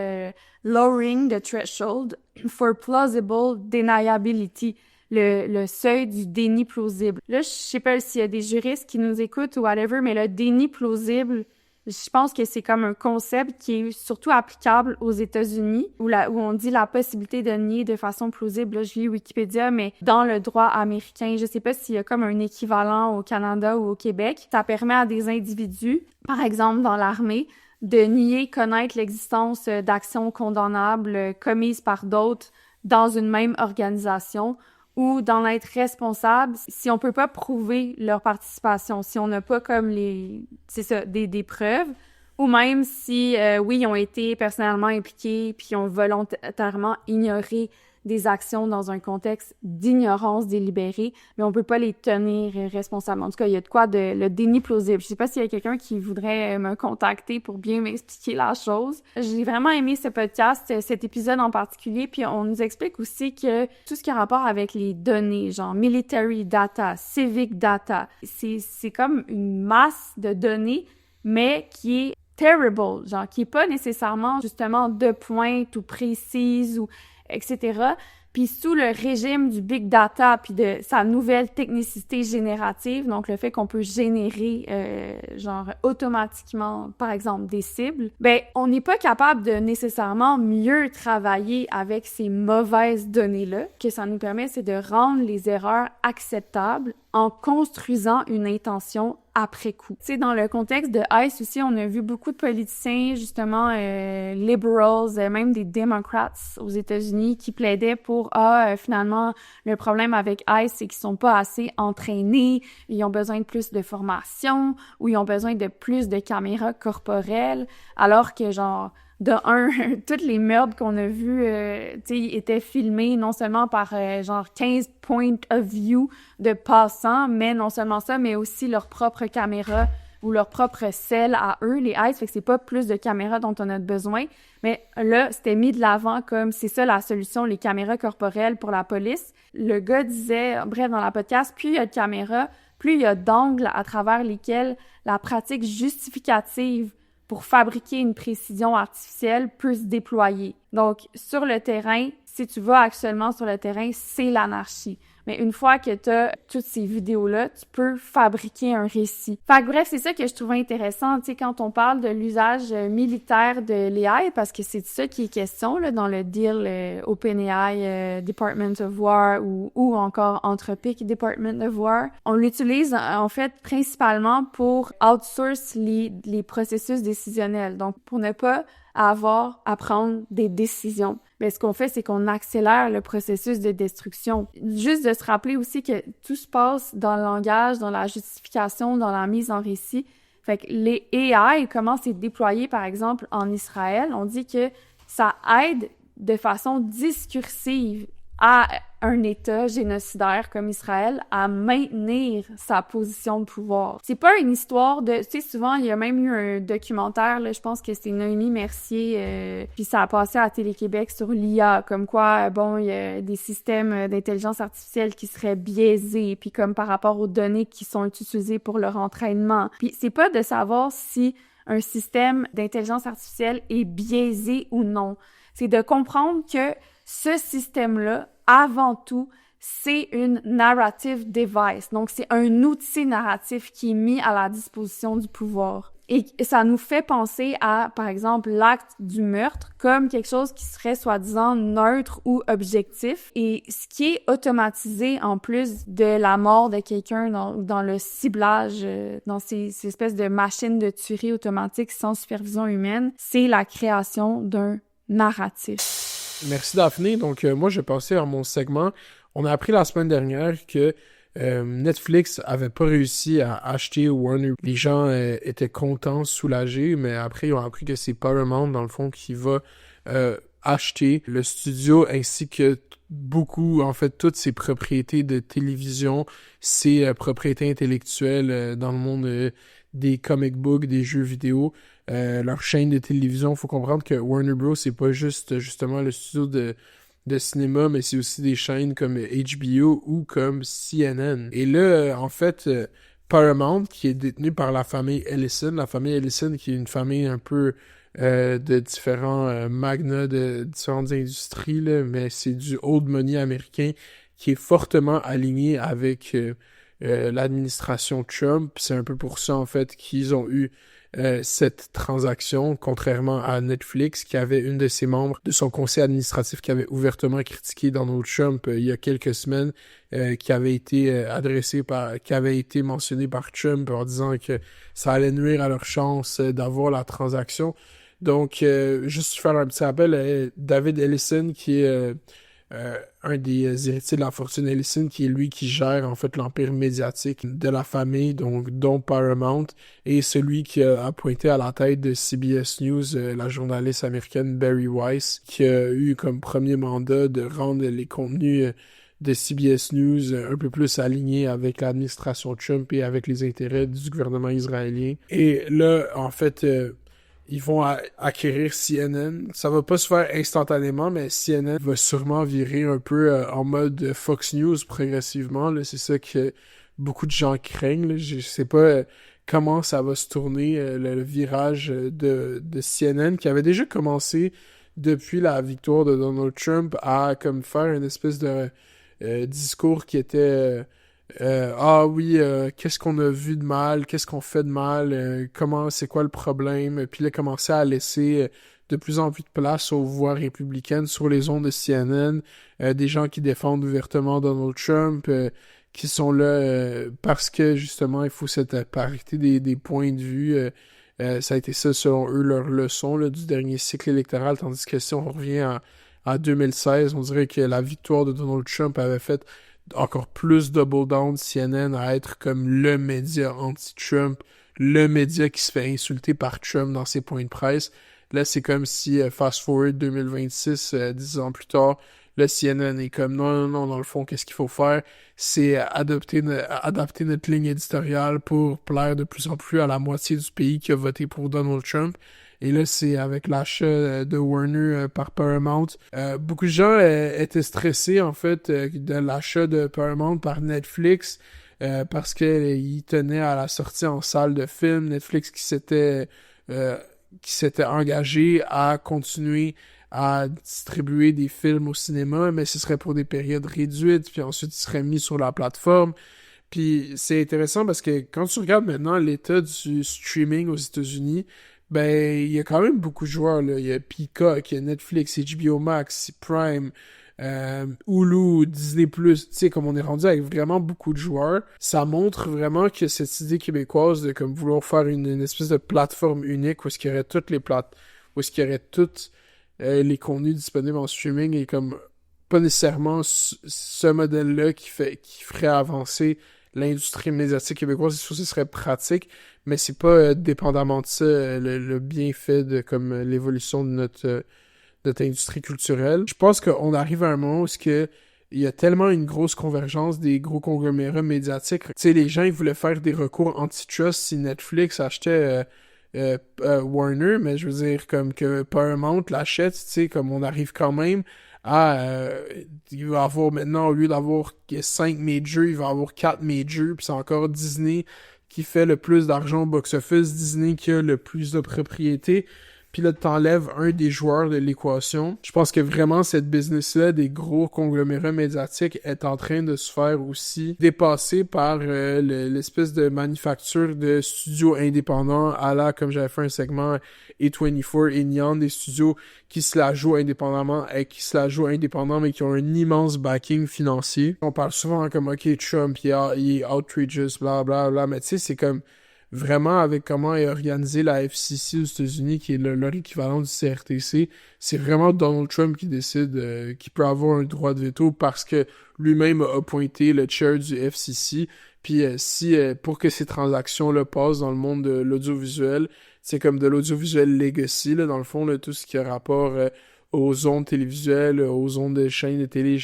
lowering the threshold for plausible deniability, le seuil du déni plausible. Là, je sais pas s'il y a des juristes qui nous écoutent ou whatever, mais le déni plausible, je pense que c'est comme un concept qui est surtout applicable aux États-Unis, où on dit la possibilité de nier de façon plausible. Là, je lis Wikipédia, mais dans le droit américain, je sais pas s'il y a comme un équivalent au Canada ou au Québec. Ça permet à des individus, par exemple dans l'armée, de nier connaître l'existence d'actions condamnables commises par d'autres dans une même organisation, ou d'en être responsable si on peut pas prouver leur participation, si on n'a pas comme des preuves, ou même si, oui, ils ont été personnellement impliqués puis ils ont volontairement ignoré des actions dans un contexte d'ignorance délibérée, mais on peut pas les tenir responsables. En tout cas, il y a de quoi le déni plausible. Je sais pas s'il y a quelqu'un qui voudrait me contacter pour bien m'expliquer la chose. J'ai vraiment aimé ce podcast, cet épisode en particulier, puis on nous explique aussi que tout ce qui a rapport avec les données, genre military data, civic data, c'est comme une masse de données, mais qui est terrible, genre qui est pas nécessairement justement de pointe ou précise ou etc. Puis sous le régime du big data puis de sa nouvelle technicité générative, donc le fait qu'on peut générer automatiquement, par exemple, des cibles, ben on n'est pas capable de nécessairement mieux travailler avec ces mauvaises données-là. Ce que ça nous permet, c'est de rendre les erreurs acceptables en construisant une intention après coup. Tu sais, dans le contexte de ICE aussi, on a vu beaucoup de politiciens, justement, liberals, même des Democrats aux États-Unis qui plaidaient pour, finalement, le problème avec ICE, c'est qu'ils sont pas assez entraînés, ils ont besoin de plus de formation, ou ils ont besoin de plus de caméras corporelles, alors que, genre, toutes les meurtres qu'on a vus, étaient filmés non seulement par genre 15 points of view de passants, mais non seulement ça, mais aussi leur propre caméra ou leur propre cell à eux, les ICE, fait que c'est pas plus de caméras dont on a besoin. Mais là, c'était mis de l'avant comme c'est ça la solution, les caméras corporelles pour la police. Le gars disait, bref, dans la podcast, plus il y a de caméras, plus il y a d'angles à travers lesquels la pratique justificative pour fabriquer une précision artificielle peut se déployer. Donc, sur le terrain, si tu vas actuellement sur le terrain, c'est l'anarchie. Mais une fois que tu as toutes ces vidéos-là, tu peux fabriquer un récit. Fait que bref, c'est ça que je trouvais intéressant, tu sais, quand on parle de l'usage militaire de l'AI, parce que c'est de ça qui est question, là, dans le deal OpenAI Department of War ou encore Anthropic Department of War. On l'utilise, en fait, principalement pour outsource les processus décisionnels. Donc, pour ne pas avoir à prendre des décisions. Mais ce qu'on fait, c'est qu'on accélère le processus de destruction. Juste de se rappeler aussi que tout se passe dans le langage, dans la justification, dans la mise en récit. Fait que les AI, comment c'est déployé, par exemple, en Israël, on dit que ça aide de façon discursive à un État génocidaire comme Israël à maintenir sa position de pouvoir. C'est pas une histoire de... Tu sais, souvent, il y a même eu un documentaire, là, je pense que c'est Noémie Mercier, puis ça a passé à Télé-Québec sur l'IA, comme quoi, bon, il y a des systèmes d'intelligence artificielle qui seraient biaisés, puis comme par rapport aux données qui sont utilisées pour leur entraînement. Puis c'est pas de savoir si un système d'intelligence artificielle est biaisé ou non. C'est de comprendre que ce système-là, avant tout, c'est une narrative device. Donc, c'est un outil narratif qui est mis à la disposition du pouvoir. Et ça nous fait penser à, par exemple, l'acte du meurtre comme quelque chose qui serait soi-disant neutre ou objectif. Et ce qui est automatisé en plus de la mort de quelqu'un dans le ciblage, dans ces espèces de machines de tuerie automatiques sans supervision humaine, c'est la création d'un narratif. Merci Daphné. Donc, moi, je vais passer à mon segment. On a appris la semaine dernière que Netflix avait pas réussi à acheter Warner. Les gens étaient contents, soulagés, mais après, ils ont appris que c'est Paramount, dans le fond, qui va acheter le studio ainsi que beaucoup, en fait, toutes ses propriétés de télévision, ses propriétés intellectuelles dans le monde des comic books, des jeux vidéo. Leur chaîne de télévision, faut comprendre que Warner Bros, c'est pas juste justement le studio de cinéma, mais c'est aussi des chaînes comme HBO ou comme CNN. Et là, en fait, Paramount, qui est détenu par la famille Ellison qui est une famille un peu de différents magnats de différentes industries, là, mais c'est du old money américain qui est fortement aligné avec l'administration Trump. C'est un peu pour ça, en fait, qu'ils ont eu cette transaction, contrairement à Netflix, qui avait une de ses membres de son conseil administratif qui avait ouvertement critiqué Donald Trump il y a quelques semaines, qui avait été qui avait été mentionné par Trump en disant que ça allait nuire à leur chance d'avoir la transaction. Donc, juste faire un petit rappel, David Ellison, qui est un des héritiers de la fortune Ellison, qui est lui qui gère en fait l'empire médiatique de la famille, donc dont Paramount, et celui qui a pointé à la tête de CBS News la journaliste américaine Bari Weiss, qui a eu comme premier mandat de rendre les contenus de CBS News un peu plus alignés avec l'administration Trump et avec les intérêts du gouvernement israélien. Et là, en fait, ils vont acquérir CNN. Ça va pas se faire instantanément, mais CNN va sûrement virer un peu en mode Fox News progressivement. Là. C'est ça que beaucoup de gens craignent. Là. Je sais pas comment ça va se tourner, le virage de CNN, qui avait déjà commencé depuis la victoire de Donald Trump à comme faire une espèce de discours qui était... qu'est-ce qu'on a vu de mal, qu'est-ce qu'on fait de mal, c'est quoi le problème, puis là, commencer à laisser de plus en plus de place aux voix républicaines sur les ondes de CNN, des gens qui défendent ouvertement Donald Trump, qui sont là parce que, justement, il faut cette parité des points de vue. Ça a été ça, selon eux, leur leçon là, du dernier cycle électoral, tandis que si on revient en 2016, on dirait que la victoire de Donald Trump avait fait encore plus double down CNN à être comme le média anti-Trump, le média qui se fait insulter par Trump dans ses points de presse. Là, c'est comme si, fast forward 2026, 10 ans plus tard, là, CNN est comme, non, dans le fond, qu'est-ce qu'il faut faire? C'est adapter notre ligne éditoriale pour plaire de plus en plus à la moitié du pays qui a voté pour Donald Trump. Et là, c'est avec l'achat de Warner par Paramount. Beaucoup de gens étaient stressés, en fait, de l'achat de Paramount par Netflix, parce qu'ils tenaient à la sortie en salle de film. Netflix qui s'était engagé à continuer à distribuer des films au cinéma, mais ce serait pour des périodes réduites, puis ensuite ils seraient mis sur la plateforme. Puis c'est intéressant parce que quand tu regardes maintenant l'état du streaming aux États-Unis, ben il y a quand même beaucoup de joueurs, là. Il y a Peacock, il y a Netflix, HBO Max, Prime, Hulu, Disney+, tu sais, comme on est rendu avec vraiment beaucoup de joueurs, ça montre vraiment que cette idée québécoise de comme vouloir faire une espèce de plateforme unique où est-ce qu'il y aurait toutes les où est-ce qu'il y aurait toutes les contenus disponibles en streaming et comme pas nécessairement ce modèle-là qui ferait avancer l'industrie médiatique québécoise. C'est sûr que ce serait pratique, mais c'est pas dépendamment de ça le bienfait de comme l'évolution de notre industrie culturelle. Je pense qu'on arrive à un moment où il y a tellement une grosse convergence des gros conglomérats médiatiques. Tu sais, les gens, ils voulaient faire des recours antitrust si Netflix achetait Warner, mais je veux dire, comme que Paramount l'achète, tu sais, comme on arrive quand même à... il va avoir maintenant, au lieu d'avoir 5 majors, il va avoir 4 majors, puis c'est encore Disney qui fait le plus d'argent au box-office, Disney qui a le plus de propriété, puis là, t'enlèves un des joueurs de l'équation. Je pense que vraiment, cette business-là des gros conglomérats médiatiques est en train de se faire aussi dépasser par l'espèce de manufacture de studios indépendants à la, comme j'avais fait un segment, A24 et Neon, des studios qui se la jouent indépendamment et qui se la jouent indépendants, mais qui ont un immense backing financier. On parle souvent comme, OK, Trump, il est outrageous, bla, mais tu sais, c'est comme... Vraiment, avec comment est organisée la FCC aux États-Unis, qui est leur équivalent du CRTC, c'est vraiment Donald Trump qui décide qui peut avoir un droit de veto parce que lui-même a appointé le chair du FCC. Puis pour que ces transactions-là passent dans le monde de l'audiovisuel, c'est comme de l'audiovisuel legacy, là, dans le fond, là, tout ce qui a rapport aux ondes télévisuelles, aux ondes de chaînes de télé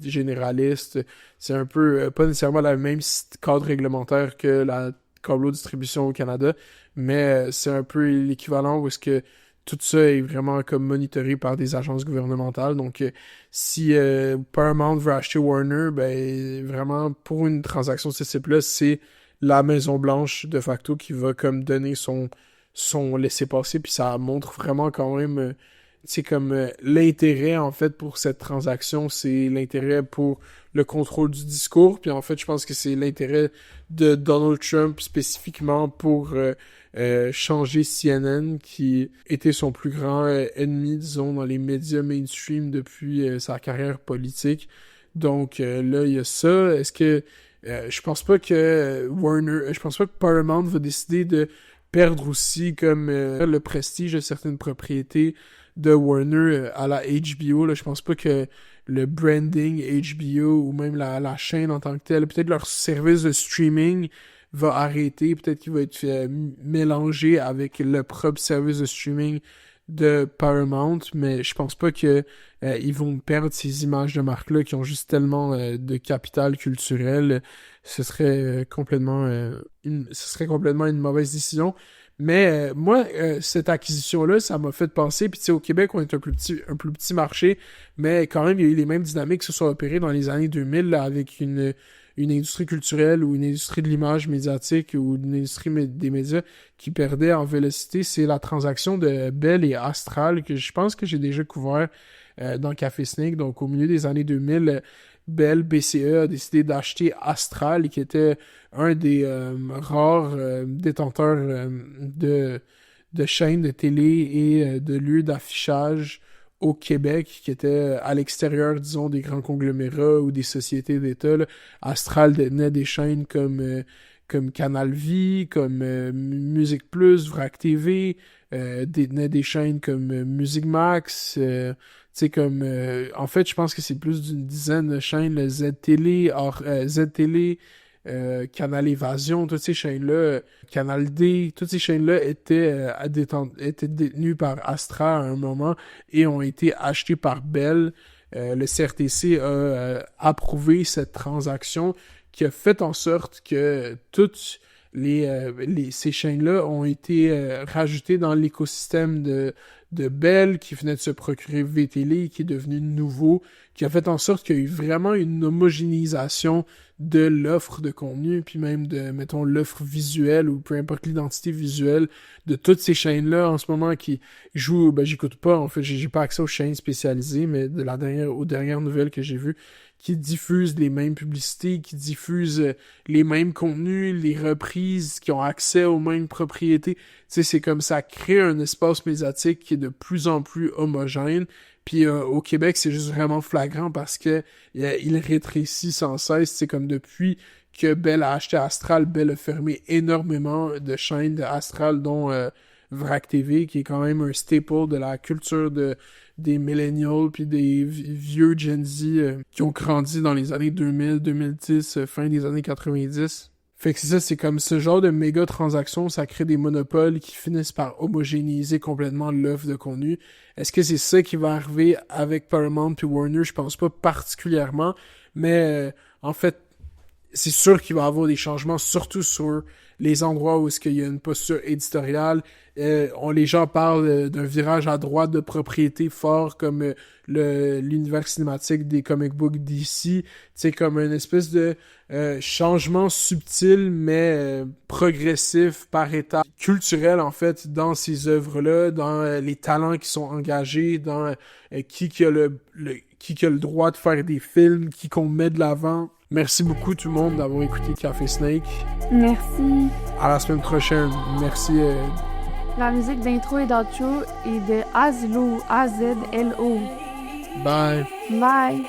généralistes. C'est un peu, pas nécessairement le même cadre réglementaire que la câbleau distribution au Canada, mais c'est un peu l'équivalent où est-ce que tout ça est vraiment comme monitoré par des agences gouvernementales. Donc, si Paramount veut acheter Warner, ben vraiment, pour une transaction de ce type-là, c'est la Maison-Blanche, de facto, qui va comme donner son laissez-passer, puis ça montre vraiment quand même... c'est comme l'intérêt, en fait, pour cette transaction, c'est l'intérêt pour le contrôle du discours. Puis en fait, je pense que c'est l'intérêt de Donald Trump spécifiquement pour changer CNN, qui était son plus grand ennemi, disons, dans les médias mainstream depuis sa carrière politique. Donc là, il y a ça. Est-ce que... je pense pas que Paramount va décider de perdre aussi comme le prestige de certaines propriétés de Warner à la HBO, là. Je pense pas que le branding HBO ou même la chaîne en tant que telle, peut-être leur service de streaming va arrêter, peut-être qu'il va être mélangé avec le propre service de streaming de Paramount, mais je pense pas que ils vont perdre ces images de marque-là qui ont juste tellement de capital culturel. Ce serait complètement une mauvaise décision. Mais moi, cette acquisition-là, ça m'a fait penser, puis tu sais, au Québec, on est un plus petit marché, mais quand même, il y a eu les mêmes dynamiques qui se sont opérées dans les années 2000, là, avec une industrie culturelle ou une industrie de l'image médiatique ou une industrie des médias qui perdait en vélocité. C'est la transaction de Bell et Astral, que je pense que j'ai déjà couvert dans Café Snake. Donc, au milieu des années 2000, Bell, BCE, a décidé d'acheter Astral, qui était un des rares détenteurs de chaînes de télé et de lieux d'affichage au Québec, qui était à l'extérieur, disons, des grands conglomérats ou des sociétés d'État. Là. Astral détenait des chaînes comme Canal Vie, comme Musique Plus, Vrac TV, détenait des chaînes comme Musique Max, tu sais, en fait, je pense que c'est plus d'une dizaine de chaînes, le Z-Télé, Canal Évasion, toutes ces chaînes-là, Canal D, toutes ces chaînes-là étaient détenues par Astra à un moment et ont été achetées par Bell. Le CRTC a approuvé cette transaction qui a fait en sorte que toutes ces chaînes-là ont été rajoutées dans l'écosystème de Bell, qui venait de se procurer VTL, qui est devenu nouveau, qui a fait en sorte qu'il y a eu vraiment une homogénéisation de l'offre de contenu, puis même de, mettons, l'offre visuelle, ou peu importe l'identité visuelle de toutes ces chaînes-là en ce moment qui jouent, j'écoute pas, en fait, j'ai pas accès aux chaînes spécialisées, mais aux dernières nouvelles que j'ai vues, qui diffusent les mêmes publicités, qui diffusent les mêmes contenus, les reprises, qui ont accès aux mêmes propriétés. Tu sais, c'est comme ça crée un espace médiatique qui est de plus en plus homogène. Puis au Québec, c'est juste vraiment flagrant parce que il rétrécit sans cesse. C'est comme depuis que Bell a acheté Astral, Bell a fermé énormément de chaînes de Astral, dont Vrac TV, qui est quand même un staple de la culture des millennials puis des vieux Gen Z qui ont grandi dans les années 2000, 2010, fin des années 90. Fait que c'est ça, c'est comme ce genre de méga transactions, ça crée des monopoles qui finissent par homogénéiser complètement l'offre de contenu. Est-ce que c'est ça qui va arriver avec Paramount puis Warner? Je pense pas particulièrement, mais en fait, c'est sûr qu'il va y avoir des changements, surtout sur les endroits où est-ce qu'il y a une posture éditoriale. Les gens parlent d'un virage à droite de propriété fort, comme l'univers cinématique des comic books DC. C'est comme une espèce de changement subtil, mais progressif, par étapes, culturel en fait, dans ces œuvres-là, dans les talents qui sont engagés, dans qui a le droit de faire des films, qui qu'on met de l'avant. Merci beaucoup tout le monde d'avoir écouté Café Snake. Merci. À la semaine prochaine. Merci. La musique d'intro et d'outro est de Azlo, A-Z-L-O. Bye. Bye.